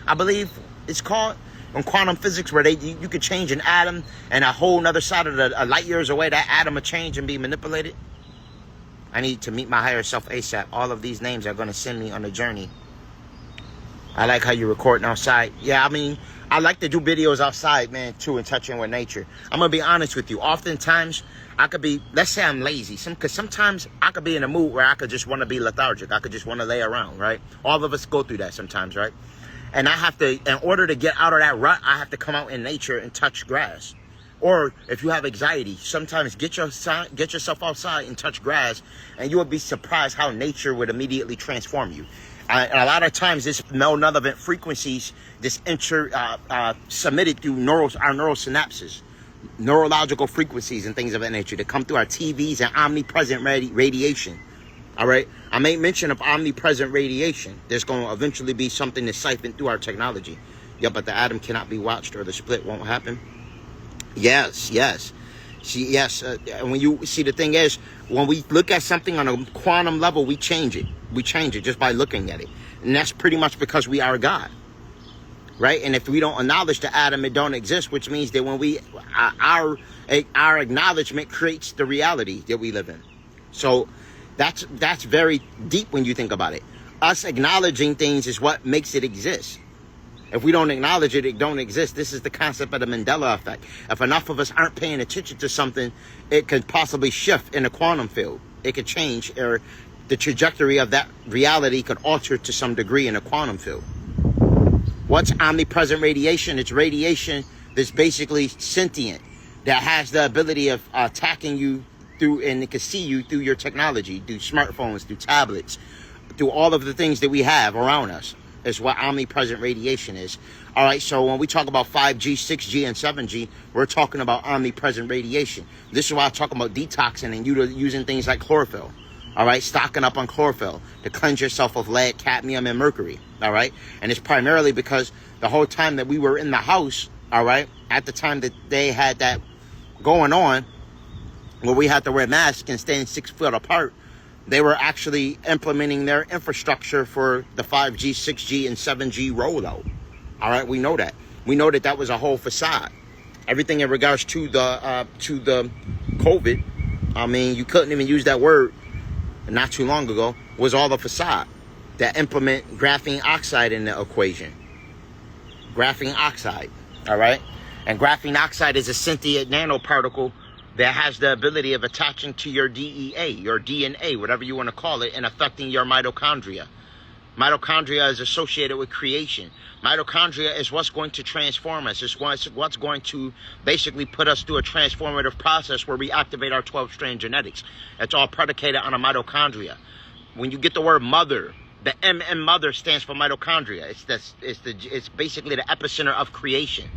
I believe it's called, in quantum physics, where you could change an atom and a whole nother side of a light years away, that atom will change and be manipulated. I need to meet my higher self ASAP. All of these names are going to send me on a journey. I like how you're recording outside. Yeah, I mean, I like to do videos outside, man, too, and touching with nature. I'm going to be honest with you. Oftentimes, I could be, let's say I'm lazy, because sometimes I could be in a mood where I could just want to be lethargic. I could just want to lay around, right? All of us go through that sometimes, right? And I have to, in order to get out of that rut, I have to come out in nature and touch grass. Or if you have anxiety, sometimes get yourself outside and touch grass, and you will be surprised how nature would immediately transform you. And a lot of times, this malevolent frequencies, this submitted through our neural synapses, neurological frequencies and things of that nature that come through our TVs and omnipresent radiation. All right, I made mention of omnipresent radiation. There's going to eventually be something that's siphoned through our technology. Yeah, but the atom cannot be watched, or the split won't happen. Yes. See, yes. And when you see, the thing is, when we look at something on a quantum level, we change it. We change it just by looking at it. And that's pretty much because we are God. Right? And if we don't acknowledge the atom, it don't exist, which means that when our acknowledgement creates the reality that we live in. So that's very deep when you think about it. Us acknowledging things is what makes it exist. If we don't acknowledge it, it don't exist. This is the concept of the Mandela effect. If enough of us aren't paying attention to something, it could possibly shift in the quantum field. It could change, or the trajectory of that reality could alter to some degree in the quantum field. What's omnipresent radiation? It's radiation that's basically sentient, that has the ability of attacking you through, and it can see you through your technology, through smartphones, through tablets, through all of the things that we have around us. Is what omnipresent radiation is. All right, so when we talk about 5G, 6G, and 7G, we're talking about omnipresent radiation. This is why I talk about detoxing and using things like chlorophyll. All right, stocking up on chlorophyll to cleanse yourself of lead, cadmium, and mercury. All right, and it's primarily because the whole time that we were in the house, all right, at the time that they had that going on, where we had to wear masks and staying 6 foot apart, they were actually implementing their infrastructure for the 5G, 6G, and 7G rollout. All right, we know that. We know that was a whole facade. Everything in regards to the COVID, I mean, you couldn't even use that word not too long ago, was all a facade that implement graphene oxide in the equation. Graphene oxide, all right? And graphene oxide is a sentient nanoparticle that has the ability of attaching to your DEA, your DNA, whatever you want to call it, and affecting your mitochondria. Mitochondria is associated with creation. Mitochondria is what's going to transform us. It's what's going to basically put us through a transformative process where we activate our 12-strand genetics. It's all predicated on a mitochondria. When you get the word mother, the M in mother stands for mitochondria. It's basically the epicenter of creation.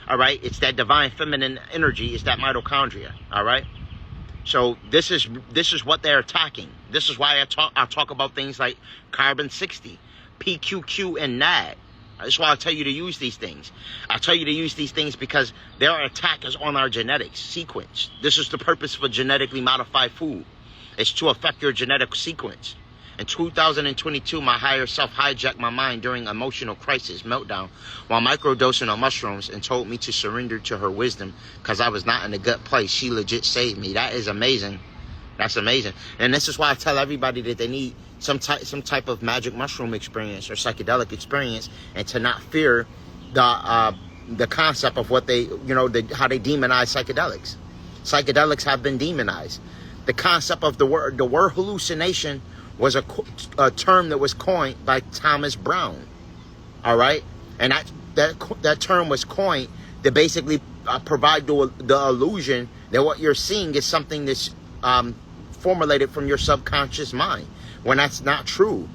All right, it's that divine feminine energy. It's that mitochondria. All right. So this is what they're attacking. This is why I talk about things like carbon-60, PQQ, and NAD. That's why I tell you to use these things. I tell you to use these things because there are attackers on our genetics sequence. This is the purpose for genetically modified food. It's to affect your genetic sequence. In 2022, my higher self hijacked my mind during emotional crisis meltdown while microdosing on mushrooms and told me to surrender to her wisdom because I was not in a good place. She legit saved me. That is amazing. That's amazing. And this is why I tell everybody that they need some type of magic mushroom experience or psychedelic experience, and to not fear the concept of what they, how they demonize psychedelics. Psychedelics have been demonized. The concept of the word hallucination was a term that was coined by Thomas Brown. All right, and that term was coined to basically provide the illusion that what you're seeing is something that's formulated from your subconscious mind, when that's not true.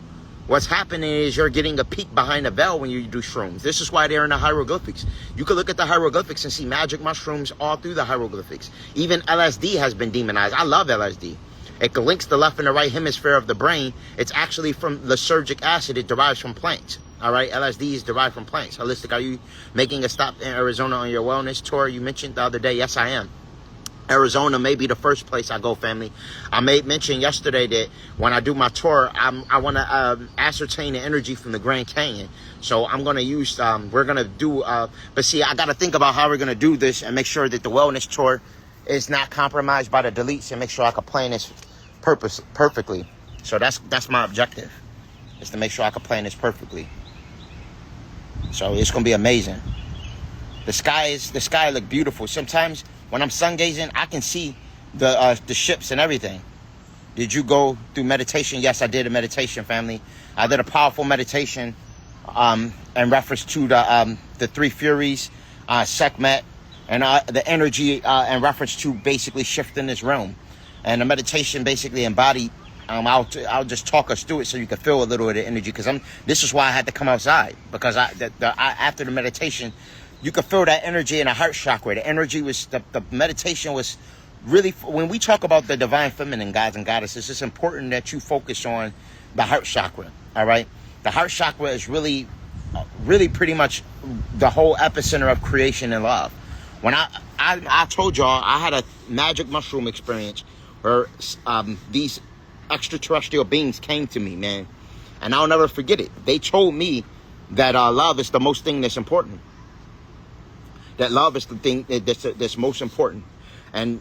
What's happening is you're getting a peek behind the veil when you do shrooms. This is why they're in the hieroglyphics. You can look at the hieroglyphics and see magic mushrooms all through the hieroglyphics. Even LSD has been demonized. I love LSD. It links the left and the right hemisphere of the brain. It's actually from lysergic acid. It derives from plants. All right, LSD is derived from plants. Holistic, are you making a stop in Arizona on your wellness tour you mentioned the other day? Yes, I am. Arizona may be the first place I go, family. I made mention yesterday that when I do my tour, I want to ascertain the energy from the Grand Canyon. So I'm going to use, we're going to do, but see, I got to think about how we're going to do this and make sure that the wellness tour is not compromised by the deletes, and make sure I can plan this perfectly. So that's my objective, is to make sure I can plan this perfectly. So it's going to be amazing. The sky look beautiful. Sometimes when I'm sun gazing, I can see the ships and everything. Did you go through meditation? Yes, I did a meditation, family. I did a powerful meditation in reference to the three Furies, Sekhmet, and the energy in reference to basically shifting this realm. And the meditation basically embodied. I'll just talk us through it so you can feel a little of the energy, because this is why I had to come outside, because after the meditation, you could feel that energy in the heart chakra. The energy was, the meditation was really, when we talk about the divine feminine gods and goddesses, it's important that you focus on the heart chakra, all right? The heart chakra is really pretty much the whole epicenter of creation and love. When I told y'all, I had a magic mushroom experience where these extraterrestrial beings came to me, man, and I'll never forget it. They told me that love is the most thing that's important. That love is the thing that's most important. And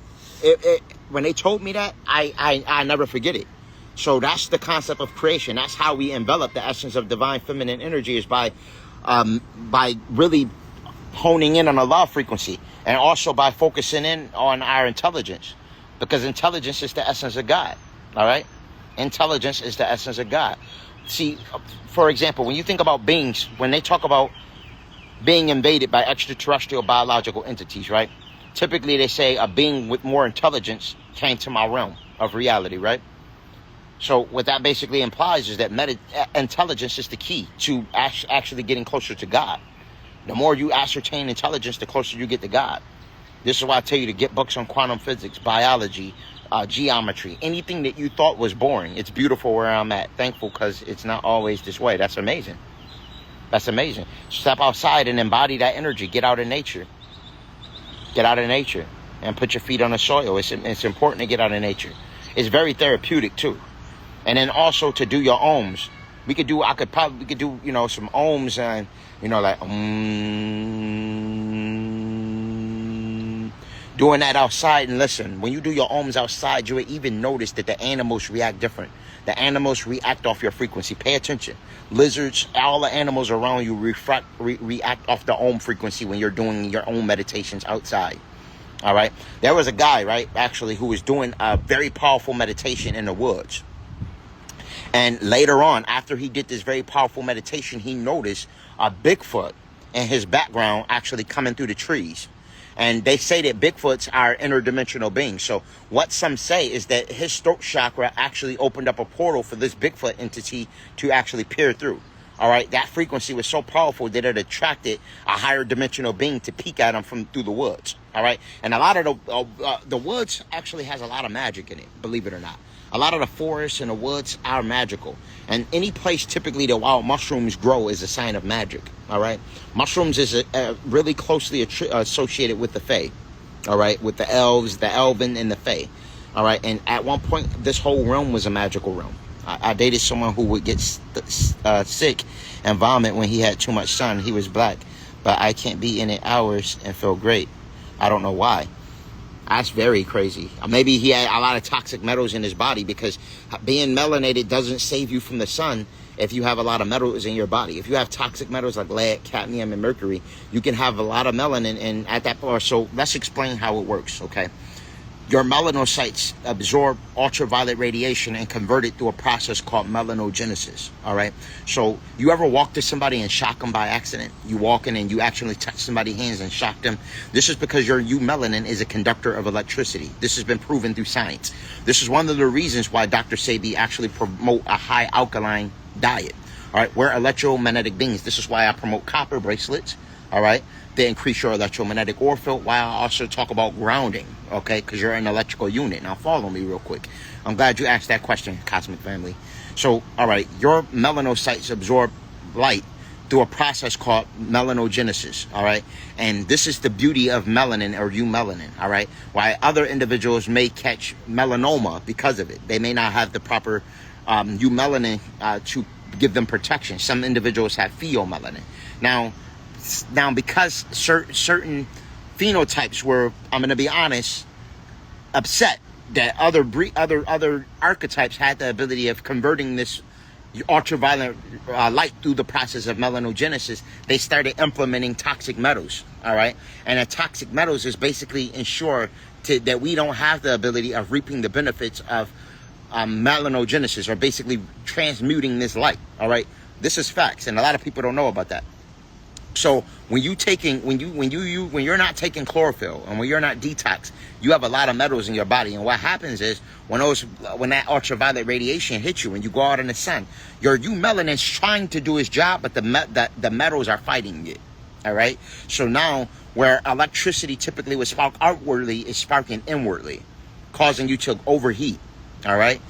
when they told me that, I never forget it. So that's the concept of creation. That's how we envelop the essence of divine feminine energy, is by really honing in on a love frequency, and also by focusing in on our intelligence, because intelligence is the essence of God. All right? Intelligence is the essence of God. See, for example, when you think about beings, when they talk about being invaded by extraterrestrial biological entities, right? Typically, they say a being with more intelligence came to my realm of reality, right? So what that basically implies is that intelligence is the key to actually getting closer to God. The more you ascertain intelligence, the closer you get to God. This is why I tell you to get books on quantum physics, biology, geometry, anything that you thought was boring. It's beautiful where I'm at. Thankful because it's not always this way. That's amazing. That's amazing. Step outside and embody that energy. Get out in nature. Get out in nature and put your feet on the soil. It's important to get out in nature. It's very therapeutic too. And then also to do your ohms. We could do some ohms and, like, doing that outside. And listen, when you do your ohms outside, you will even notice that the animals react different. The animals react off your frequency. Pay attention. Lizards, all the animals around you react off the ohm frequency when you're doing your own meditations outside. All right. There was a guy, right, actually, who was doing a very powerful meditation in the woods. And later on, after he did this very powerful meditation, he noticed a Bigfoot in his background actually coming through the trees. And they say that Bigfoots are interdimensional beings. So what some say is that his throat chakra actually opened up a portal for this Bigfoot entity to actually peer through. All right, that frequency was so powerful that it attracted a higher dimensional being to peek at him from through the woods. All right, and a lot of the woods actually has a lot of magic in it, believe it or not. A lot of the forests and the woods are magical, and any place typically the wild mushrooms grow is a sign of magic. All right, mushrooms is really closely associated with the Fae. All right, with the elves, the elven, and the Fae. All right, and at one point this whole realm was a magical realm. I dated someone who would get sick and vomit when he had too much sun. He was black, but I can't be in it hours and feel great. I don't know why. That's very crazy. Maybe he had a lot of toxic metals in his body, because being melanated doesn't save you from the sun if you have a lot of metals in your body. If you have toxic metals like lead, cadmium, and mercury, you can have a lot of melanin. And at that point, so let's explain how it works, okay? Your melanocytes absorb ultraviolet radiation and convert it through a process called melanogenesis, all right? So you ever walk to somebody and shock them by accident? You walk in and you actually touch somebody's hands and shock them. This is because your melanin is a conductor of electricity. This has been proven through science. This is one of the reasons why Dr. Sebi actually promote a high alkaline diet, all right? We're electromagnetic beings. This is why I promote copper bracelets, all right? They increase your electromagnetic aura field, while I also talk about grounding, okay? Because you're an electrical unit. Now, follow me real quick. I'm glad you asked that question, Cosmic Family. So, all right, your melanocytes absorb light through a process called melanogenesis, all right? And this is the beauty of melanin, or eumelanin, all right? Why other individuals may catch melanoma because of it. They may not have the proper eumelanin to give them protection. Some individuals have pheomelanin. Now, because certain phenotypes were, I'm going to be honest, upset that other archetypes had the ability of converting this ultraviolet light through the process of melanogenesis, they started implementing toxic metals, all right? And the toxic metals is basically ensure that we don't have the ability of reaping the benefits of melanogenesis, or basically transmuting this light, all right? This is facts, and a lot of people don't know about that. So when you're not taking chlorophyll and when you're not detox, you have a lot of metals in your body. And what happens is when that ultraviolet radiation hits you, when you go out in the sun, your eumelanin is trying to do its job, but the metals are fighting it. All right. So now where electricity typically would spark outwardly is sparking inwardly, causing you to overheat. All right.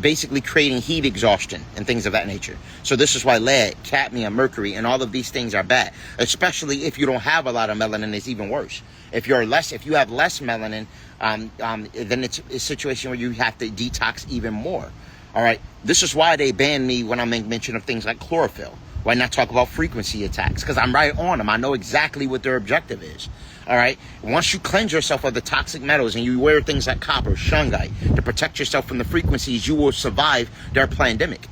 Basically creating heat exhaustion and things of that nature. So this is why lead, cadmium, mercury, and all of these things are bad. Especially if you don't have a lot of melanin, it's even worse. If you have less melanin, then it's a situation where you have to detox even more. All right. This is why they ban me when I make mention of things like chlorophyll. Why not talk about frequency attacks? Because I'm right on them. I know exactly what their objective is. All right. Once you cleanse yourself of the toxic metals and you wear things like copper, shungite to protect yourself from the frequencies, you will survive their pandemic.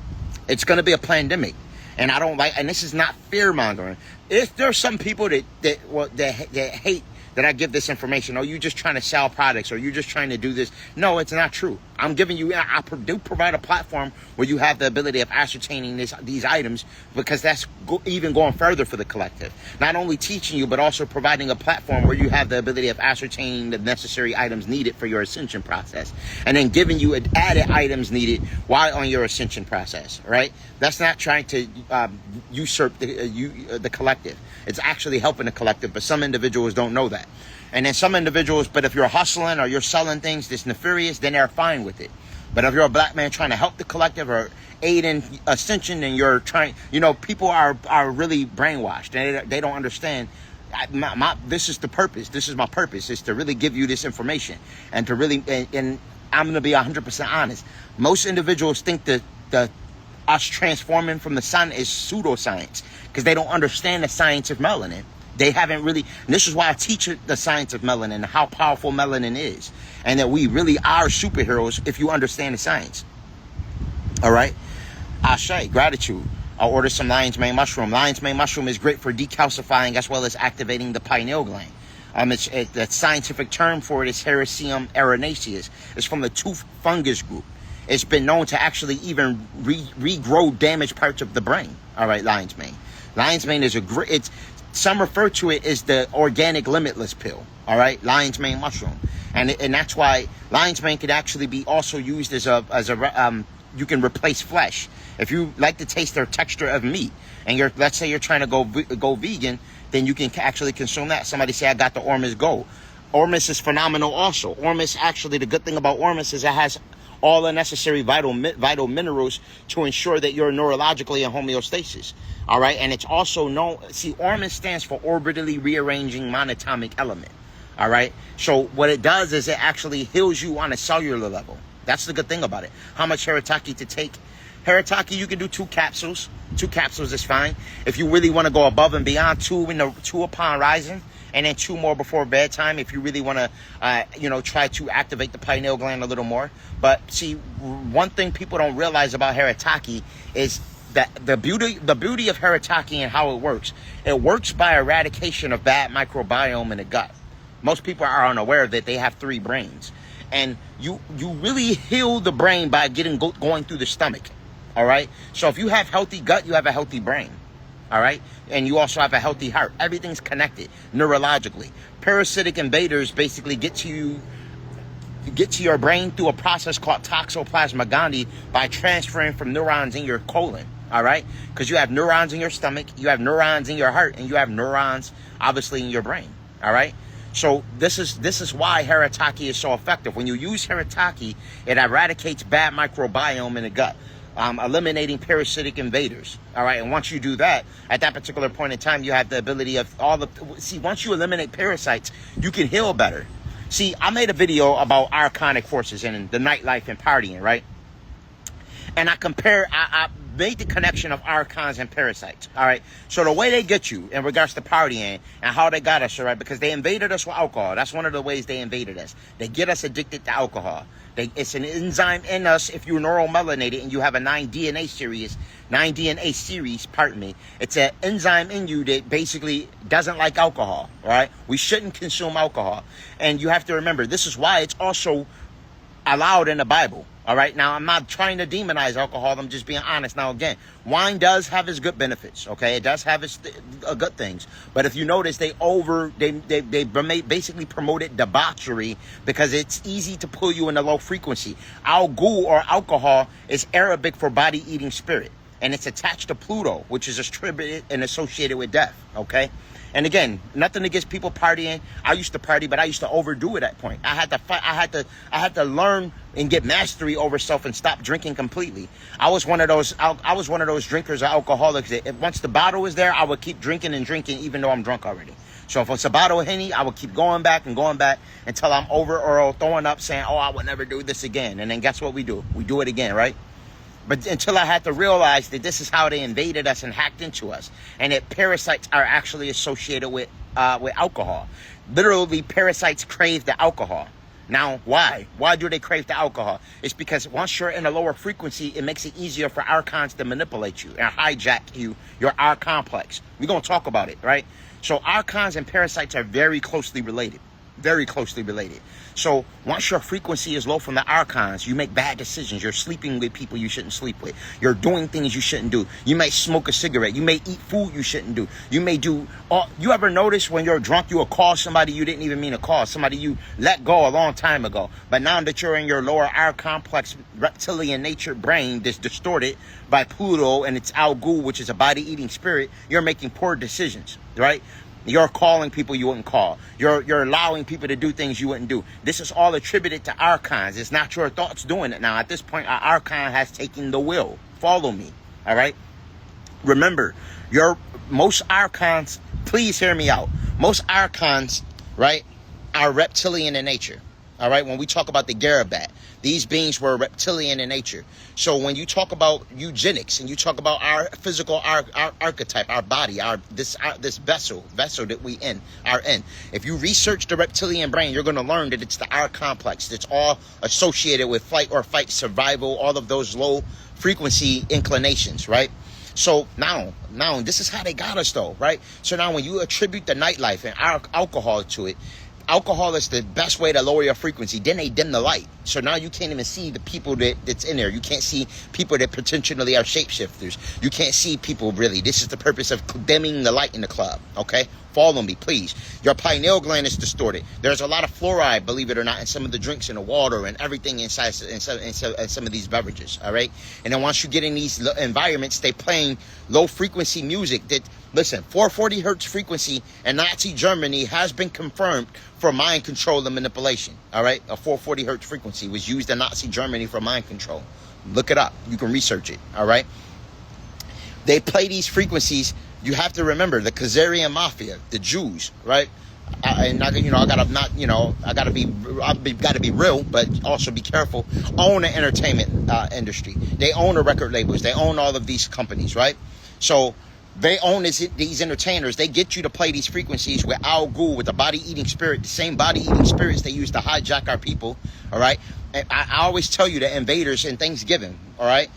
It's going to be a pandemic, and I don't like. And this is not fear mongering. If there's some people that hate that I give this information, or you just trying to sell products, or you're just trying to do this. No, it's not true. I'm giving you, I do provide a platform where you have the ability of ascertaining these items, because that's even going further for the collective. Not only teaching you, but also providing a platform where you have the ability of ascertaining the necessary items needed for your ascension process, and then giving you added items needed while on your ascension process, right? That's not trying to usurp the collective. It's actually helping the collective, but some individuals don't know that. And then some individuals, but if you're hustling or you're selling things that's nefarious, then they're fine with it. But if you're a black man trying to help the collective or aid in ascension, and you're trying, people are really brainwashed. And they don't understand. This is the purpose. This is my purpose, is to really give you this information. And to really, and I'm going to be 100% honest. Most individuals think that us transforming from the sun is pseudoscience, because they don't understand the science of melanin. They haven't really, and this is why I teach the science of melanin and how powerful melanin is, and that we really are superheroes if you understand the science. All right? Ashe, gratitude. I'll order some lion's mane mushroom. Lion's mane mushroom is great for decalcifying as well as activating the pineal gland. The scientific term for it is Hericium erinaceus. It's from the tooth fungus group. It's been known to actually even regrow damaged parts of the brain. All right, lion's mane. Lion's mane is a great, some refer to it as the organic limitless pill. All right, lion's mane mushroom. And that's why lion's mane could actually be also used as you can replace flesh. If you like the taste or texture of meat, and let's say you're trying to go vegan, then you can actually consume that. Somebody say, I got the Ormus Gold. Ormus is phenomenal also. Ormus, actually, the good thing about Ormus is it has all the necessary vital minerals to ensure that you're neurologically in homeostasis. All right, and it's also known, see, Ormus stands for orbitally rearranging monatomic element. All right, so what it does is it actually heals you on a cellular level. That's the good thing about it. How much Haritaki to take? Haritaki, you can do 2 capsules. 2 capsules is fine. If you really want to go above and beyond, 2 upon rising, and then 2 more before bedtime if you really want to, try to activate the pineal gland a little more. But see, one thing people don't realize about Haritaki is that the beauty of Haritaki and how it works by eradication of bad microbiome in the gut. Most people are unaware that they have 3 brains. And you really heal the brain by going through the stomach. All right? So if you have healthy gut, you have a healthy brain. All right? And you also have a healthy heart. Everything's connected neurologically. Parasitic invaders basically get to your brain through a process called toxoplasma gondii by transferring from neurons in your colon. All right? Because you have neurons in your stomach, you have neurons in your heart, and you have neurons, obviously, in your brain. All right? So this is why Haritaki is so effective. When you use Haritaki, it eradicates bad microbiome in the gut, eliminating parasitic invaders. All right, and once you do that, at that particular point in time, you have the ability of once you eliminate parasites, you can heal better. See, I made a video about archonic forces and the nightlife and partying, right? And I made the connection of archons and parasites. All right. So the way they get you in regards to partying and how they got us, all right, because they invaded us with alcohol. That's one of the ways they invaded us. They get us addicted to alcohol. It's an enzyme in us. If you're neuromelanated and you have a 9 DNA series, pardon me, it's an enzyme in you that basically doesn't like alcohol. All right. We shouldn't consume alcohol. And you have to remember, this is why it's also allowed in the Bible. All right. Now, I'm not trying to demonize alcohol. I'm just being honest. Now, again, wine does have its good benefits. OK, it does have its good things. But if you notice, they basically promoted debauchery because it's easy to pull you in a low frequency. Al-Ghul, or alcohol, is Arabic for body eating spirit. And it's attached to Pluto, which is attributed and associated with death. OK. And again, nothing against people partying. I used to party, but I used to overdo it at that point. I had to fight. I had to learn and get mastery over self and stop drinking completely. I was one of those drinkers or alcoholics that once the bottle was there, I would keep drinking and drinking even though I'm drunk already. So if it's a bottle of Henny, I would keep going back until I'm over or throwing up saying, oh, I would never do this again. And then guess what we do? We do it again, right? But until I had to realize that this is how they invaded us and hacked into us, and that parasites are actually associated with alcohol. Literally, parasites crave the alcohol. Now, why? Why do they crave the alcohol? It's because once you're in a lower frequency, it makes it easier for archons to manipulate you and hijack your arch complex. We're going to talk about it, right? So archons and parasites are very closely related. Very closely related. So once your frequency is low from the archons, you make bad decisions. You're sleeping with people you shouldn't sleep with. You're doing things you shouldn't do. You may smoke a cigarette. You may eat food you shouldn't do. You may do you ever notice when you're drunk you will call somebody you didn't even mean to call, somebody you let go a long time ago. But now that you're in your lower arch complex reptilian nature brain that's distorted by Pluto and its Al-Ghul, which is a body eating spirit, you're making poor decisions, right? You're calling people you wouldn't call. You're allowing people to do things you wouldn't do. This is all attributed to archons. It's not your thoughts doing it now. At this point, our archon has taken the will. Follow me. All right? Remember, most archons, please hear me out. Most archons, right, are reptilian in nature. All right? When we talk about the Garabat, these beings were reptilian in nature. So when you talk about eugenics and you talk about our physical archetype, our body, this vessel that we are in. If you research the reptilian brain, you're going to learn that it's the arch complex. It's all associated with flight or fight, survival, all of those low frequency inclinations, right? So now this is how they got us though, right? So now when you attribute the nightlife and alcohol to it, Alcohol is the best way to lower your frequency. Then they dim the light. So now you can't even see the people that's in there. You can't see people that potentially are shapeshifters. You can't see people really. This is the purpose of dimming the light in the club, okay? Follow me, please. Your pineal gland is distorted. There's a lot of fluoride, believe it or not, in some of the drinks and the water and everything inside some of these beverages, all right? And then once you get in these environments, they playing low-frequency music that, listen, 440 hertz frequency in Nazi Germany has been confirmed for mind control and manipulation, all right? A 440 hertz frequency was used in Nazi Germany for mind control. Look it up. You can research it, all right? They play these frequencies. You have to remember the Khazarian mafia, the Jews, right? I gotta be real, but also be careful. Own the entertainment industry. They own the record labels. They own all of these companies, right? So they own these entertainers. They get you to play these frequencies with Al Ghul, with the body-eating spirit, the same body-eating spirits they use to hijack our people, all right? And I always tell you the invaders in Thanksgiving, all right?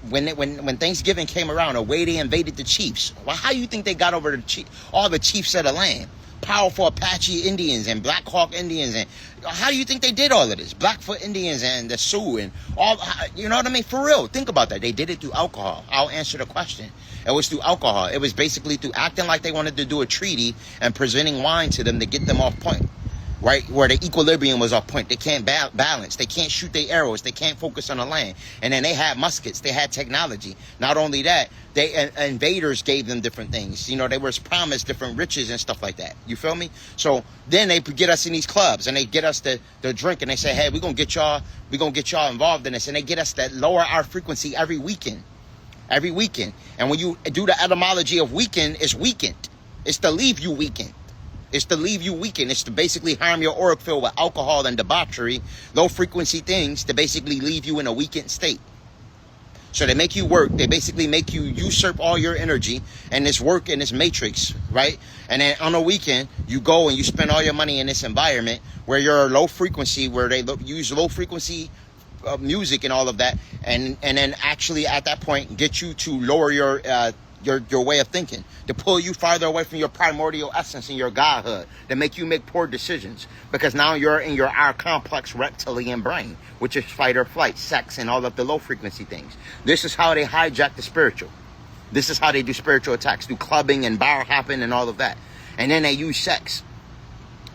When Thanksgiving came around, the way they invaded the chiefs. Well, how you think they got over all the chiefs of the land? Powerful Apache Indians and Black Hawk Indians, and how do you think they did all of this? Blackfoot Indians and the Sioux and all, you know what I mean? For real, think about that. They did it through alcohol. I'll answer the question. It was through alcohol. It was basically through acting like they wanted to do a treaty and presenting wine to them to get them off point. Right, where the equilibrium was off point. They can't balance. They can't shoot their arrows. They can't focus on the land. And then they had muskets. They had technology. Not only that, invaders gave them different things. You know, they were promised different riches and stuff like that. You feel me? So then they get us in these clubs and they get us the drink and they say, hey, we're gonna get y'all involved in this, and they get us that lower our frequency every weekend. And when you do the etymology of weekend, it's weakened. It's to leave you weakened. It's to leave you weakened. It's to basically harm your auric field with alcohol and debauchery, low frequency things, to basically leave you in a weakened state. So they make you work. They basically make you usurp all your energy and this work in this matrix, right? And then on a weekend, you go and you spend all your money in this environment where you're low frequency, where they use low frequency music and all of that, and then actually at that point get you to lower your way of thinking, to pull you farther away from your primordial essence and your godhood, to make you make poor decisions, because now you're in your our complex reptilian brain, which is fight or flight, sex, and all of the low frequency things. This is how they hijack the spiritual. This is how they do spiritual attacks, through clubbing and bar hopping and all of that. And then they use sex.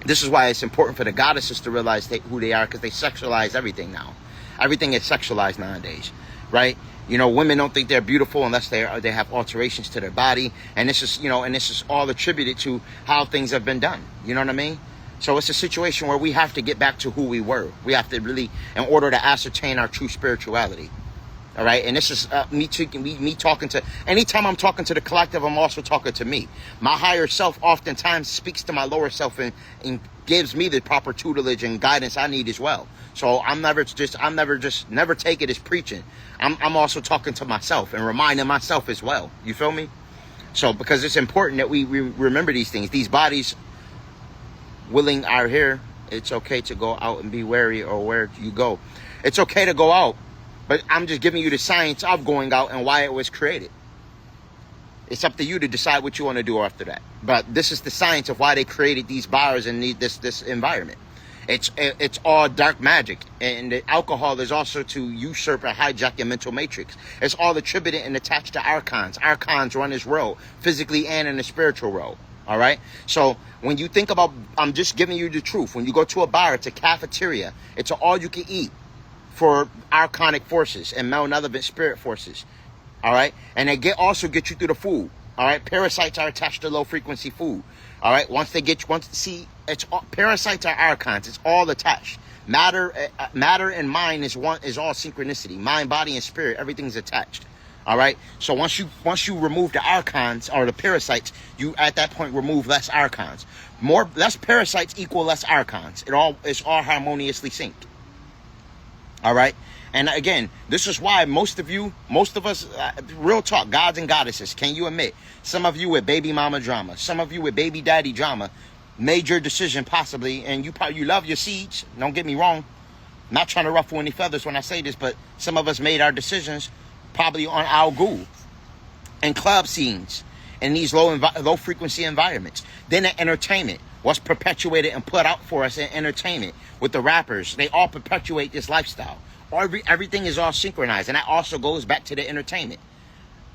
This is why it's important for the goddesses to realize who they are, because they sexualize everything now. Everything is sexualized nowadays, right? You know, women don't think they're beautiful unless they have alterations to their body, and this is all attributed to how things have been done. You know what I mean? So it's a situation where we have to get back to who we were. We have to really, in order to ascertain our true spirituality. All right, and this is me talking to. Anytime I'm talking to the collective, I'm also talking to me. My higher self oftentimes speaks to my lower self and gives me the proper tutelage and guidance I need as well. So never take it as preaching. I'm also talking to myself and reminding myself as well. You feel me? So because it's important that we remember these things. These bodies willing are here. It's okay to go out and be wary or where you go. It's okay to go out, but I'm just giving you the science of going out and why it was created. It's up to you to decide what you want to do after that. But this is the science of why they created these bars and this environment. It's all dark magic, and the alcohol is also to usurp and hijack your mental matrix. It's all attributed and attached to archons. Archons run this world, physically and in the spiritual world. All right? So when you think about, I'm just giving you the truth. When you go to a bar, it's a cafeteria. It's all you can eat for archonic forces and malevolent spirit forces. All right? And they also get you through the food. All right? Parasites are attached to low frequency food. All right? Parasites are archons. It's all attached. Matter and mind is all synchronicity. Mind, body, and spirit. Everything's attached. All right. So once you remove the archons or the parasites, you at that point remove less archons. Less parasites equal less archons. It's all harmoniously synced. All right. And again, this is why most of us, real talk, gods and goddesses, can you admit, some of you with baby mama drama, some of you with baby daddy drama, made your decision possibly, and you love your seeds. Don't get me wrong. I'm not trying to ruffle any feathers when I say this, but some of us made our decisions probably on Al Ghul and club scenes in these low frequency environments. Then the entertainment, what's perpetuated and put out for us in entertainment with the rappers, they all perpetuate this lifestyle. Everything is all synchronized, and that also goes back to the entertainment.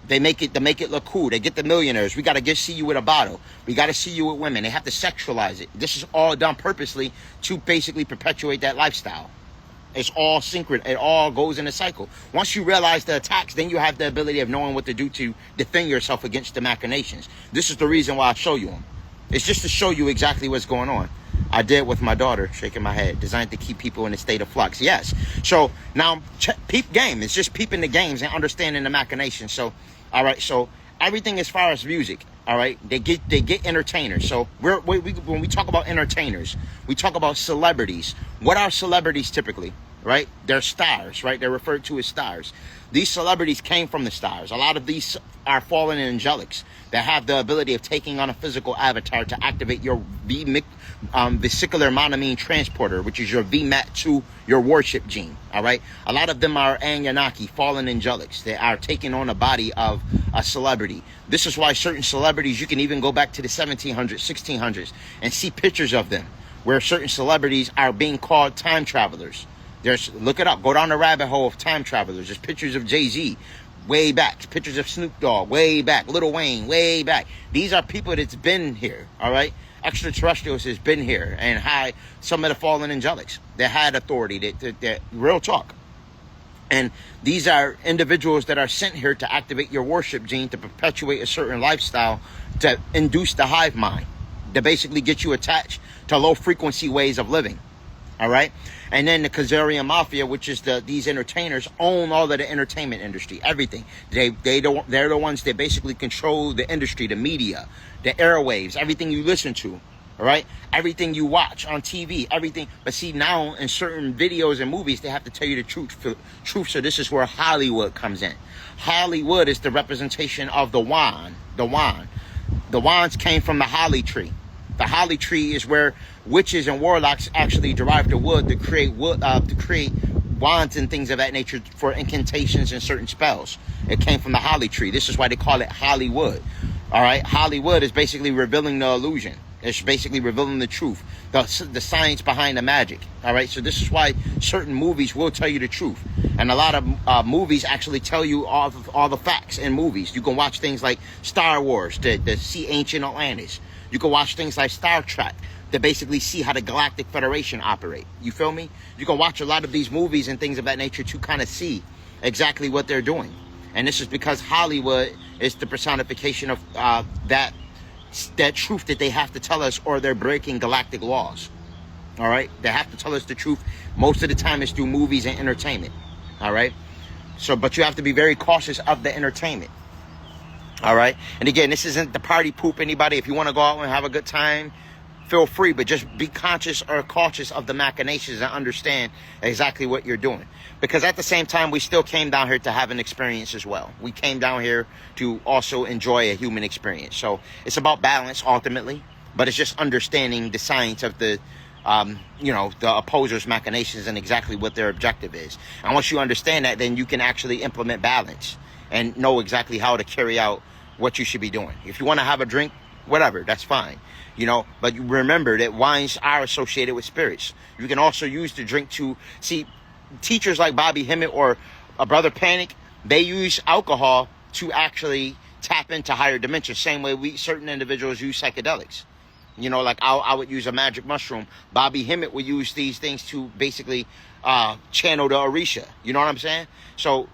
They make it to make it look cool. They get the millionaires. We got to see you with a bottle. We got to see you with women. They have to sexualize it. This is all done purposely to basically perpetuate that lifestyle. It's all synchronous. It all goes in a cycle. Once you realize the attacks, then you have the ability of knowing what to do to defend yourself against the machinations. This is the reason why I show you them. It's just to show you exactly what's going on. I did with my daughter, shaking my head, designed to keep people in a state of flux. Yes. So now peep game. It's just peeping the games and understanding the machinations. So, all right. So everything as far as music, all right, they get entertainers. So when we talk about entertainers, we talk about celebrities. What are celebrities typically? Right? They're stars, right? They're referred to as stars. These celebrities came from the stars. A lot of these are fallen angelics that have the ability of taking on a physical avatar to activate your vesicular monoamine transporter, which is your VMAT to your worship gene. All right. A lot of them are Anunnaki, fallen angelics. They are taking on a body of a celebrity. This is why certain celebrities, you can even go back to the 1700s, 1600s, and see pictures of them where certain celebrities are being called time travelers. Look it up. Go down the rabbit hole of time travelers. There's pictures of Jay-Z way back. Pictures of Snoop Dogg way back. Lil Wayne way back. These are people that's been here. All right. Extraterrestrials has been here, and some of the fallen angelics that had authority. That real talk. And these are individuals that are sent here to activate your worship gene, to perpetuate a certain lifestyle, to induce the hive mind, to basically get you attached to low frequency ways of living. All right. And then the Khazarian Mafia, which is these entertainers, own all of the entertainment industry, everything. They're the ones that basically control the industry, the media, the airwaves, everything you listen to. All right. Everything you watch on TV, everything. But see, now in certain videos and movies, they have to tell you the truth. So this is where Hollywood comes in. Hollywood is the representation of the wand. The wands came from the holly tree. The holly tree is where witches and warlocks actually derive the wood to create wands and things of that nature for incantations and certain spells. It came from the holly tree. This is why they call it Hollywood. All right, Hollywood is basically revealing the illusion. It's basically revealing the truth, the science behind the magic. All right, so this is why certain movies will tell you the truth, and a lot of movies actually tell you all the facts in movies. You can watch things like Star Wars to see ancient Atlantis. You can watch things like Star Trek to basically see how the Galactic Federation operate. You feel me? You can watch a lot of these movies and things of that nature to kind of see exactly what they're doing. And this is because Hollywood is the personification of that truth that they have to tell us, or they're breaking galactic laws. All right? They have to tell us the truth. Most of the time it's through movies and entertainment. All right? So, but you have to be very cautious of the entertainment. All right. And again, this isn't the party poop anybody. If you want to go out and have a good time, feel free, but just be conscious or cautious of the machinations and understand exactly what you're doing. Because at the same time, we still came down here to have an experience as well. We came down here to also enjoy a human experience. So it's about balance ultimately, but it's just understanding the science of the opposers' machinations and exactly what their objective is. And once you understand that, then you can actually implement balance and know exactly how to carry out what you should be doing. If you want to have a drink, whatever, that's fine. But you remember that wines are associated with spirits. You can also use the drink to see teachers like Bobby Hemmett or a Brother Panic. They use alcohol to actually tap into higher dimensions. Same way certain individuals use psychedelics. Like I would use a magic mushroom. Bobby Hemmett would use these things to basically channel the Orisha. You know what I'm saying? So,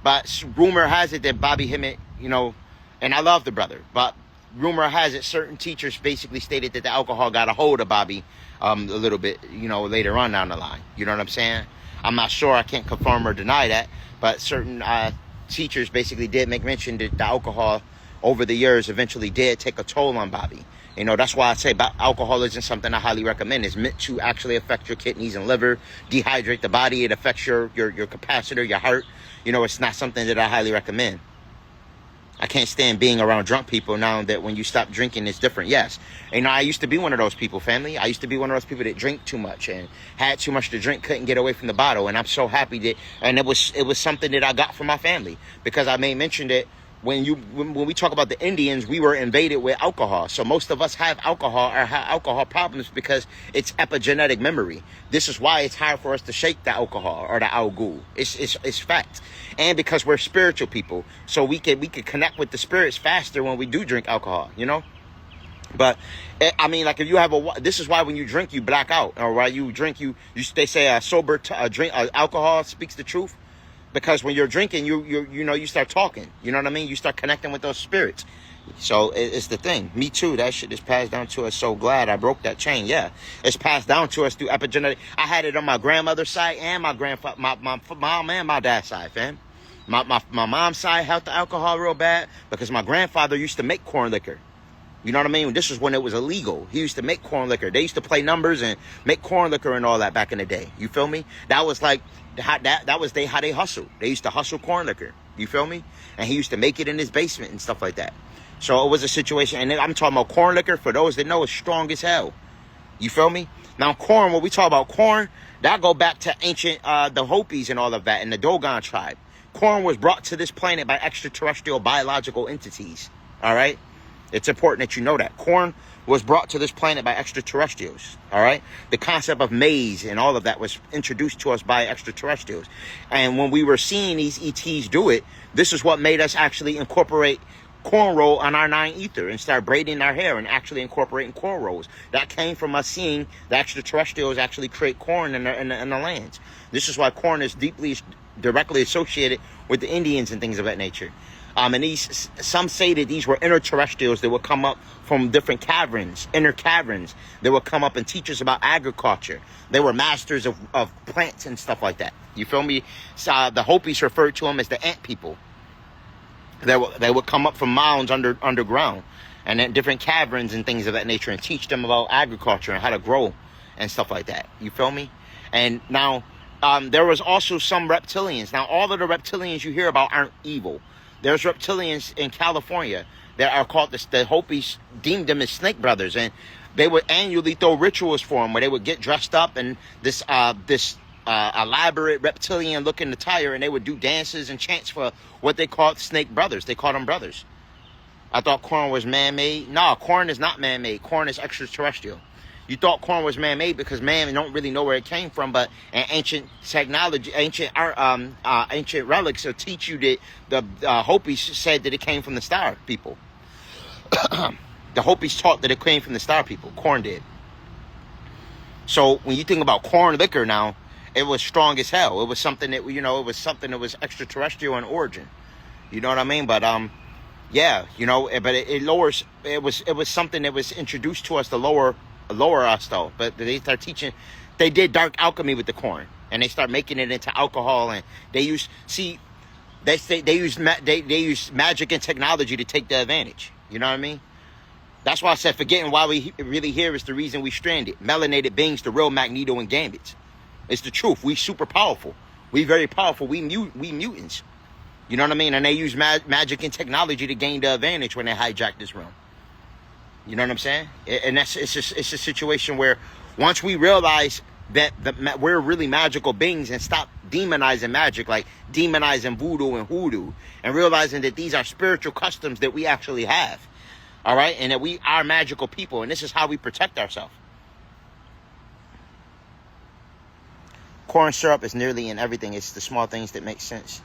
but rumor has it that Bobby Hemmett, and I love the brother, but rumor has it certain teachers basically stated that the alcohol got a hold of Bobby a little bit, later on down the line. You know what I'm saying? I'm not sure. I can't confirm or deny that, but certain teachers basically did make mention that the alcohol over the years eventually did take a toll on Bobby. That's why I say alcohol isn't something I highly recommend. It's meant to actually affect your kidneys and liver, dehydrate the body. It affects your capacitor, your heart. It's not something that I highly recommend. I can't stand being around drunk people now that when you stop drinking, it's different. Yes. I used to be one of those people, family. I used to be one of those people that drink too much and had too much to drink, couldn't get away from the bottle. And I'm so happy that, and it was something that I got from my family, because I made mention that when we talk about the Indians, we were invaded with alcohol. So most of us have alcohol or have alcohol problems because it's epigenetic memory. This is why it's hard for us to shake the alcohol or the al-ghul. It's fact. And because we're spiritual people, so we can connect with the spirits faster when we do drink alcohol, you know? But I mean, like if you have this is why when you drink you black out, or while you drink they say a sober drink alcohol speaks the truth. Because when you're drinking, you start talking. You know what I mean? You start connecting with those spirits. So it's the thing. Me too. That shit is passed down to us. So glad I broke that chain. Yeah, it's passed down to us through epigenetic. I had it on my grandmother's side and my grandfather, my mom and my dad's side, fam. My mom's side had the alcohol real bad because my grandfather used to make corn liquor. You know what I mean? This was when it was illegal. He used to make corn liquor. They used to play numbers and make corn liquor and all that back in the day. You feel me? That was like how they hustled. They used to hustle corn liquor. You feel me? And he used to make it in his basement and stuff like that. So it was a situation. And I'm talking about corn liquor. For those that know, it's strong as hell. You feel me? Now corn, when we talk about corn, that go back to ancient the Hopis and all of that and the Dogon tribe. Corn was brought to this planet by extraterrestrial biological entities. All right? It's important that you know that. Corn was brought to this planet by extraterrestrials, all right? The concept of maize and all of that was introduced to us by extraterrestrials. And when we were seeing these ETs do it, this is what made us actually incorporate cornrow on our 9 ether and start braiding our hair and actually incorporating cornrows. That came from us seeing the extraterrestrials actually create corn in the lands. This is why corn is directly associated with the Indians and things of that nature. And some say that these were interterrestrials that would come up from different caverns, inner caverns. They would come up and teach us about agriculture. They were masters of plants and stuff like that. You feel me? So, the Hopis referred to them as the ant people. They would come up from mounds underground and then different caverns and things of that nature and teach them about agriculture and how to grow and stuff like that. You feel me? And now there was also some reptilians. Now all of the reptilians you hear about aren't evil. There's reptilians in California that are called the Hopis deemed them as snake brothers, and they would annually throw rituals for them where they would get dressed up in this elaborate reptilian looking attire, and they would do dances and chants for what they called snake brothers. They called them brothers. I thought corn was man-made. No, corn is not man-made. Corn is extraterrestrial. You thought corn was man-made because man don't really know where it came from, but in ancient technology, ancient relics will teach you that the Hopis said that it came from the star people. The Hopis taught that it came from the star people. Corn did. So when you think about corn liquor now, it was strong as hell. It was something that it was extraterrestrial in origin. You know what I mean? But yeah, but it lowers. It was something that was introduced to us to lower us though. But they start teaching. They did dark alchemy with the corn, and they start making it into alcohol. And they use magic and technology to take the advantage. You know what I mean? That's why I said forgetting why we really here is the reason we stranded. Melanated beings, the real Magneto and Gambits. It's the truth. We super powerful. We very powerful. We mutants. You know what I mean? And they use magic and technology to gain the advantage when they hijack this realm. You know what I'm saying? And it's a situation where once we realize that we're really magical beings and stop demonizing magic, like demonizing voodoo and hoodoo, and realizing that these are spiritual customs that we actually have. All right? And that we are magical people, and this is how we protect ourselves. Corn syrup is nearly in everything. It's the small things that make sense.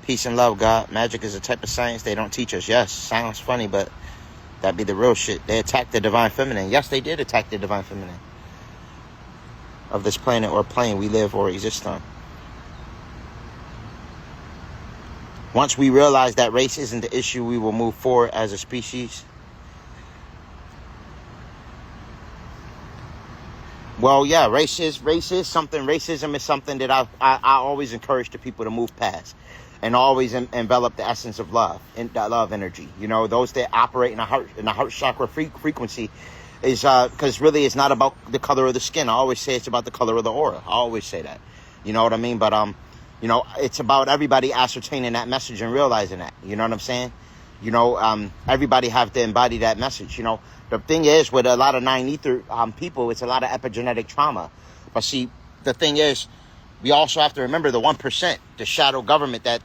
Peace and love, God. Magic is a type of science they don't teach us. Yes, sounds funny, but that'd be the real shit. They attacked the divine feminine. Yes, they did attack the divine feminine of this planet or plane we live or exist on. Once we realize that race isn't the issue, we will move forward as a species. Well, yeah, race is something. Racism is something that I always encourage the people to move past, and always envelop the essence of love and that love energy. Those that operate in the heart chakra frequency is because really it's not about the color of the skin. I always say it's about the color of the aura. I always say that. You know what I mean? But it's about everybody ascertaining that message and realizing that. You know what I'm saying? Everybody have to embody that message. The thing is, with a lot of 9 ether people, it's a lot of epigenetic trauma. But see, the thing is, we also have to remember the 1%, the shadow government, that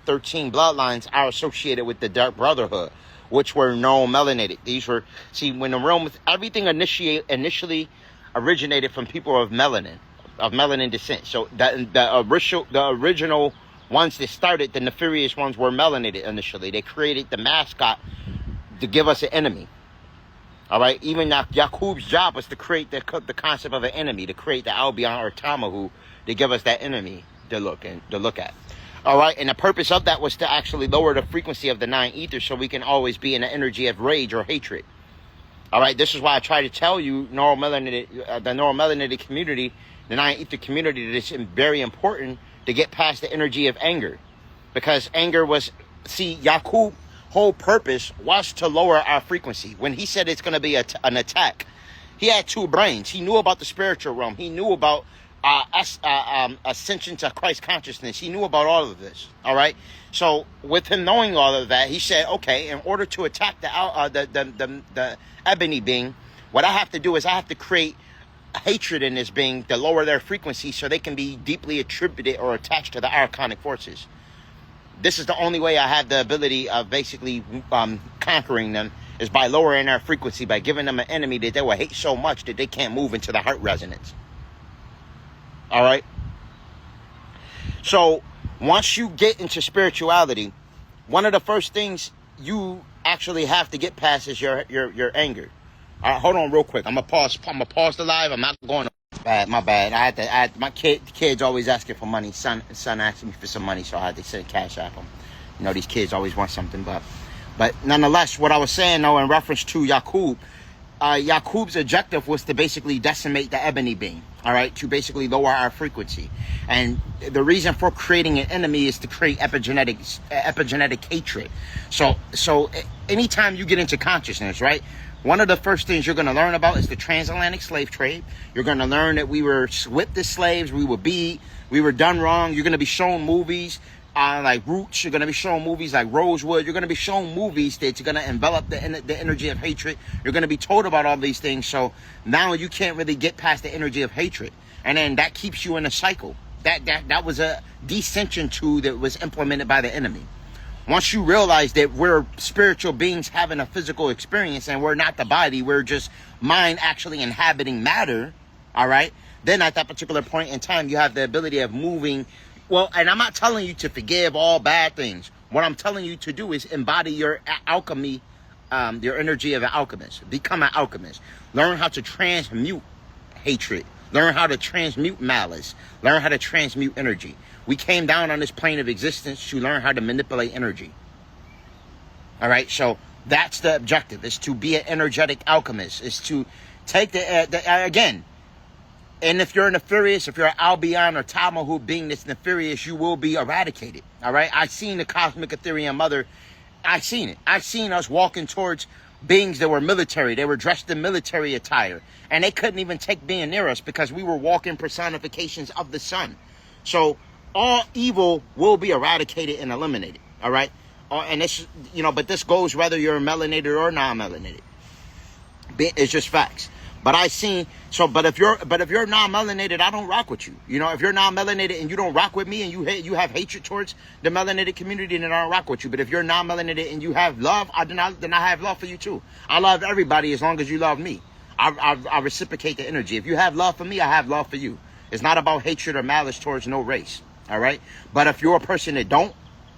13 bloodlines are associated with the Dark Brotherhood, which were non-melanated. These were, see, when the realm, everything initially originated from people of melanin descent. So the original ones that started, the nefarious ones, were melanated initially. They created the mascot to give us an enemy. All right, even Yakub's job was to create the concept of an enemy, to create the Albion or Tamahu, to give us that enemy to look at. All right, and the purpose of that was to actually lower the frequency of the 9 ethers, so we can always be in the energy of rage or hatred. All right, this is why I try to tell you, the neuromelanated community, the 9 ether community, that it's very important to get past the energy of anger, because anger was, see, Yakub whole purpose was to lower our frequency. When he said it's going to be an attack, he had 2 brains. He knew about the spiritual realm. He knew about ascension to Christ consciousness. He knew about all of this. All right. So with him knowing all of that, he said, okay, in order to attack the ebony being, what I have to do is I have to create hatred in this being to lower their frequency, so they can be deeply attributed or attached to the archonic forces. This is the only way I have the ability of basically conquering them, is by lowering their frequency, by giving them an enemy that they will hate so much that they can't move into the heart resonance. All right. So once you get into spirituality, one of the first things you actually have to get past is your anger. All right, hold on real quick. I'm gonna pause the live. I'm not going to. My bad. My kids always asking for money. Son asked me for some money, so I had to send cash app them. You know, these kids always want something, but nonetheless, what I was saying though, in reference to Yakub, Yakub's objective was to basically decimate the ebony being. All right, to basically lower our frequency, and the reason for creating an enemy is to create epigenetic hatred. So anytime you get into consciousness, right? One of the first things you're going to learn about is the transatlantic slave trade. You're going to learn that we were whipped as slaves. We were done wrong. You're going to be shown movies like Roots. You're going to be shown movies like Rosewood. You're going to be shown movies that you're going to envelop the energy of hatred. You're going to be told about all these things. So now you can't really get past the energy of hatred. And then that keeps you in a cycle. That was a descension tool that was implemented by the enemy. Once you realize that we're spiritual beings having a physical experience and we're not the body, we're just mind actually inhabiting matter, all right? Then at that particular point in time, you have the ability of moving. Well, and I'm not telling you to forgive all bad things. What I'm telling you to do is embody your alchemy, your energy of an alchemist. Become an alchemist. Learn how to transmute hatred. Learn how to transmute malice. Learn how to transmute energy. We came down on this plane of existence to learn how to manipulate energy. All right, so that's the objective, is to be an energetic alchemist, is to take again, and if you're a nefarious, if you're an Albion or Tamahu being that's nefarious, you will be eradicated. All right, I've seen the cosmic Ethereum mother. I've seen it. I've seen us walking towards beings that were military. They were dressed in military attire, and they couldn't even take being near us because we were walking personifications of the sun. So all evil will be eradicated and eliminated. All right, and this, but this goes whether you're melanated or non-melanated. It's just facts. But but if you're non-melanated, I don't rock with you. If you're non-melanated and you don't rock with me, and you have hatred towards the melanated community, then I don't rock with you. But if you're non-melanated and you have love, then I have love for you too. I love everybody as long as you love me. I reciprocate the energy. If you have love for me, I have love for you. It's not about hatred or malice towards no race. All right. But if you're a person that don't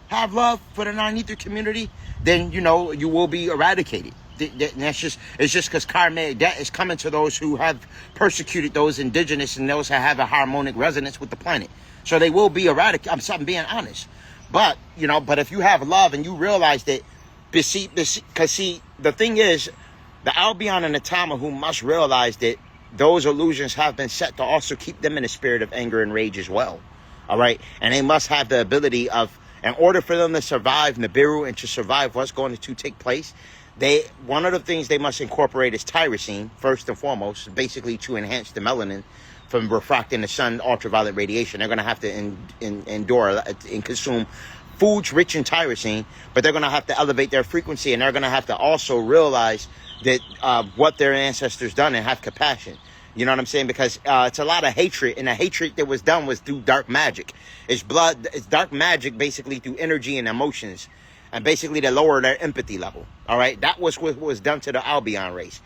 have love for the non-ether community, then you will be eradicated. It's just because karmic debt is coming to those who have persecuted those indigenous and those who have a harmonic resonance with the planet. So they will be eradicated. I'm being honest. But if you have love and you realize that, because the thing is, the Albion and the Tamahu must realize that those illusions have been set to also keep them in a spirit of anger and rage as well. All right. And they must have the ability of, in order for them to survive Nibiru and to survive what's going to take place, one of the things they must incorporate is tyrosine, first and foremost, basically to enhance the melanin from refracting the sun ultraviolet radiation. They're going to have to endure and consume foods rich in tyrosine, but they're going to have to elevate their frequency, and they're going to have to also realize that what their ancestors done and have compassion. You know what I'm saying? Because it's a lot of hatred, and the hatred that was done was through dark magic. It's dark magic basically through energy and emotions, and basically to lower their empathy level. All right, that was what was done to the Albion race.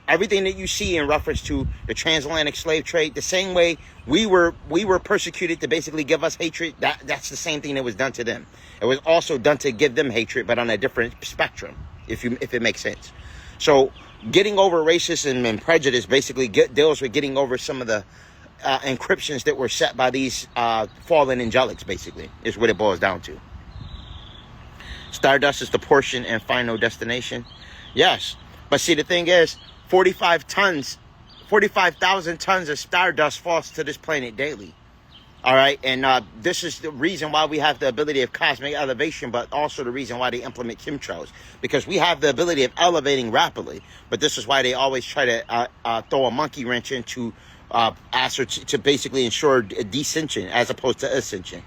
Everything that you see in reference to the transatlantic slave trade, the same way we were persecuted to basically give us hatred, that's the same thing that was done to them. It was also done to give them hatred, but on a different spectrum, if it makes sense. So getting over racism and prejudice basically deals with getting over some of the encryptions that were set by these fallen angelics, basically, is what it boils down to. Stardust is the portion and final destination. Yes. But see, the thing is, 45,000 tons of stardust falls to this planet daily. All right. And this is the reason why we have the ability of cosmic elevation, but also the reason why they implement chemtrails, because we have the ability of elevating rapidly. But this is why they always try to throw a monkey wrench into to basically ensure descension as opposed to ascension.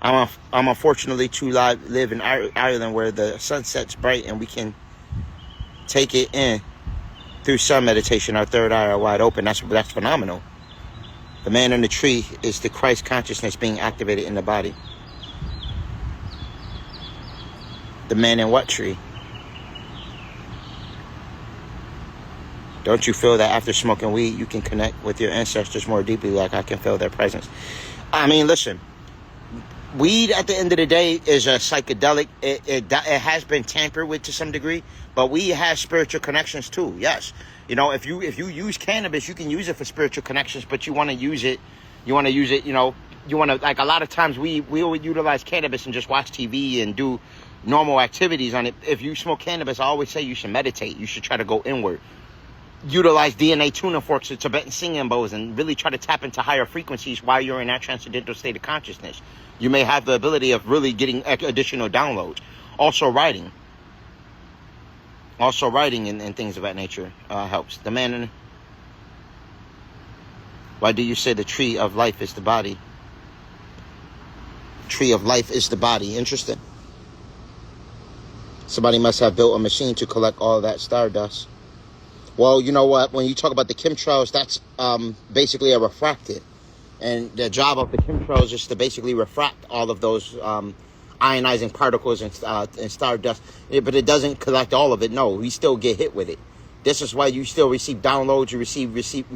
I'm unfortunately to live in Ireland, where the sun sets bright and we can take it in through sun meditation. Our third eye are wide open. That's phenomenal. The man in the tree is the Christ consciousness being activated in the body. The man in what tree? Don't you feel that after smoking weed, you can connect with your ancestors more deeply, like I can feel their presence? I mean, listen, weed at the end of the day is a psychedelic. It has been tampered with to some degree, but weed has spiritual connections too. Yes. You know, if you use cannabis, you can use it for spiritual connections, but you want to use it, you want to, like a lot of times we would utilize cannabis and just watch TV and do normal activities on it. If you smoke cannabis, I always say you should meditate. You should try to go inward. Utilize DNA tuning forks or Tibetan singing bows and really try to tap into higher frequencies while you're in that transcendental state of consciousness. You may have the ability of really getting additional downloads. Also writing and things of that nature helps. The man in... Why do you say the tree of life is the body? Tree of life is the body. Interesting. Somebody must have built a machine to collect all that stardust. Well, you know what? When you talk about the chemtrails, that's basically a refractant. And the job of the chemtrails is to basically refract all of those ionizing particles and stardust. But it doesn't collect all of it. No, we still get hit with it. This is why you still receive downloads. You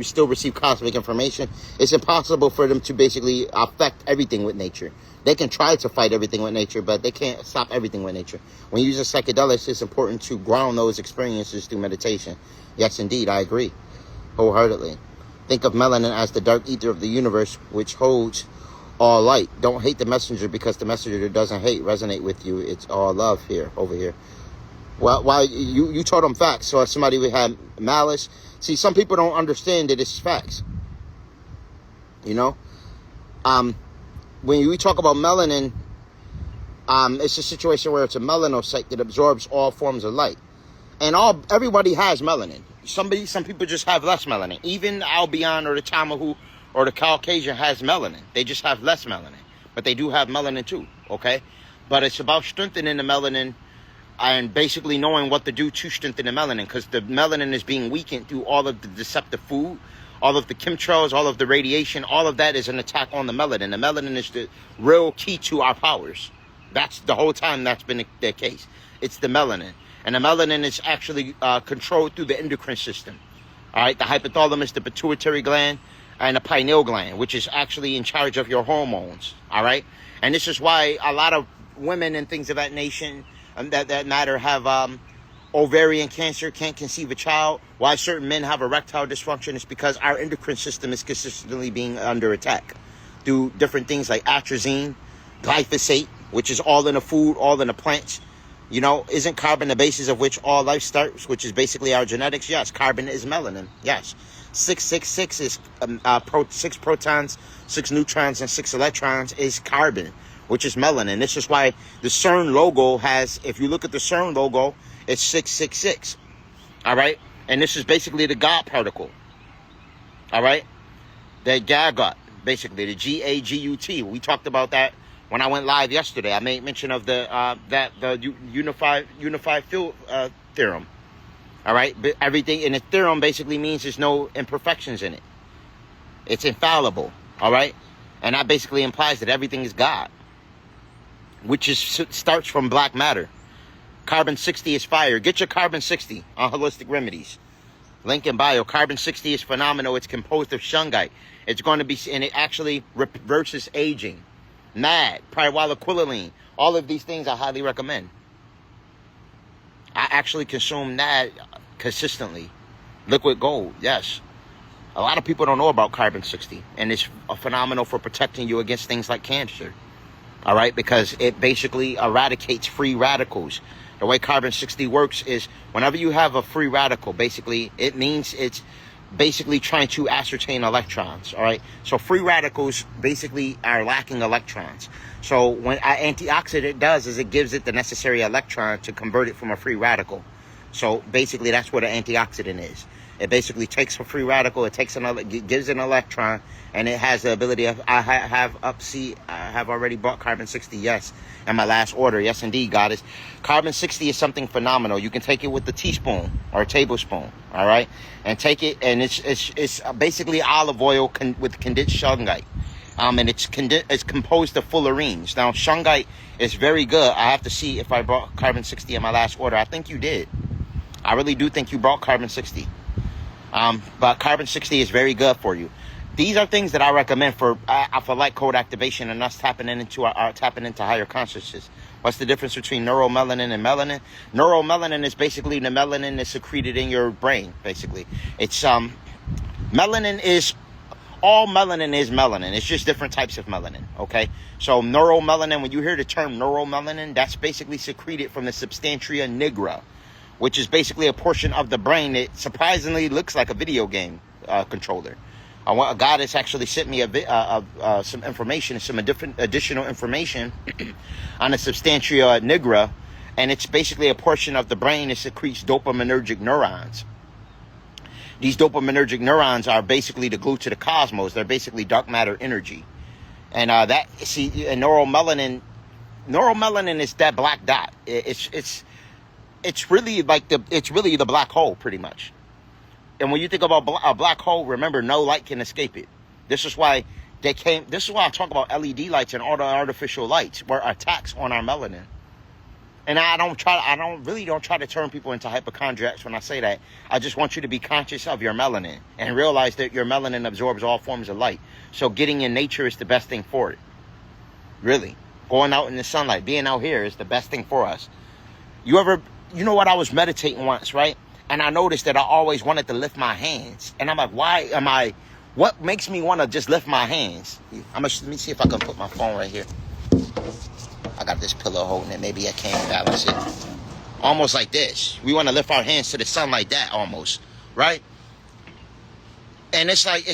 still receive cosmic information. It's impossible for them to basically affect everything with nature. They can try to fight everything with nature, but they can't stop everything with nature. When you use psychedelics, it's important to ground those experiences through meditation. Yes, indeed, I agree wholeheartedly. Think of melanin as the dark ether of the universe, which holds all light. Don't hate the messenger, because the messenger doesn't resonate with you. It's all love over here. Well, why you told them facts, so if somebody would have malice. See, some people don't understand that it's facts. You know, when we talk about melanin, it's a situation where it's a melanocyte that absorbs all forms of light, and everybody has melanin. Some people just have less melanin. Even Albion or the Tamahu or the Caucasian has melanin. They just have less melanin, but they do have melanin too. Okay, but it's about strengthening the melanin and basically knowing what to do to strengthen the melanin, because the melanin is being weakened through all of the deceptive food, all of the chemtrails, all of the radiation. All of that is an attack on the melanin. The melanin is the real key to our powers. That's the whole time that's been the case. It's the melanin. And the melanin is actually controlled through the endocrine system. All right, the hypothalamus, the pituitary gland, and the pineal gland, which is actually in charge of your hormones. All right, and this is why a lot of women and things of that nation that matter have ovarian cancer, can't conceive a child. Why certain men have erectile dysfunction is because our endocrine system is consistently being under attack through different things like atrazine, glyphosate, which is all in the food, all in the plants. You know, isn't carbon the basis of which all life starts, which is basically our genetics? Yes, carbon is melanin. Yes. 666 is 6 protons, 6 neutrons, and 6 electrons is carbon, which is melanin. This is why the CERN logo has, if you look at the CERN logo, it's 666. All right? And this is basically the God particle. All right? The Gagut, basically, the G-A-G-U-T. We talked about that when I went live yesterday. I made mention of the unified field theorem. All right, but everything in Ethereum basically means there's no imperfections in it. It's infallible. All right, and that basically implies that everything is God, which starts from black matter. Carbon-60 is fire. Get your Carbon-60 on Holistic Remedies. Link in bio. Carbon-60 is phenomenal. It's composed of shungite. It's going to be, and it actually reverses aging. NAD, pyroquinoline. All of these things I highly recommend. I actually consume NAD consistently. Liquid gold, yes. A lot of people don't know about Carbon-60, and it's phenomenal for protecting you against things like cancer. All right, because it basically eradicates free radicals. The way Carbon-60 works is whenever you have a free radical, basically, it means it's basically trying to ascertain electrons. All right, so free radicals basically are lacking electrons. So what an antioxidant does is it gives it the necessary electron to convert it from a free radical. So basically, that's what an antioxidant is. It basically takes a free radical, it takes another, gives an electron, and it has the ability of, I have already bought Carbon-60, yes, in my last order, yes indeed, goddess. Carbon-60 is something phenomenal. You can take it with a teaspoon or a tablespoon, all right, and take it, and it's basically olive oil with condensed shungite, and it's composed of fullerenes. Now, shungite is very good. I have to see if I brought Carbon-60 in my last order. I think you did. I really do think you brought Carbon-60. But Carbon-60 is very good for you. These are things that I recommend for light code activation and us tapping into higher consciousness. What's the difference between neuromelanin and melanin? Neuromelanin is basically the melanin that's secreted in your brain. Basically, it's melanin is all melanin is melanin. It's just different types of melanin. Okay, so neuromelanin. When you hear the term neuromelanin, that's basically secreted from the substantia nigra, which is basically a portion of the brain that surprisingly looks like a video game controller. A goddess actually sent me some information, some additional information on the substantia nigra, and it's basically a portion of the brain that secretes dopaminergic neurons. These dopaminergic neurons are basically the glue to the cosmos. They're basically dark matter energy, and neuromelanin is that black dot. It's really like the black hole, pretty much. And when you think about a black hole, remember, no light can escape it. This is why I talk about LED lights and all the artificial lights were attacks on our melanin. And I don't try to turn people into hypochondriacs when I say that. I just want you to be conscious of your melanin and realize that your melanin absorbs all forms of light. So getting in nature is the best thing for it. Really. Going out in the sunlight, being out here is the best thing for us. You know what? I was meditating once, right? And I noticed that I always wanted to lift my hands. And I'm like, what makes me want to just lift my hands? Let me see if I can put my phone right here. I got this pillow holding it. Maybe I can't balance it. Almost like this. We want to lift our hands to the sun like that almost, right? And it's like,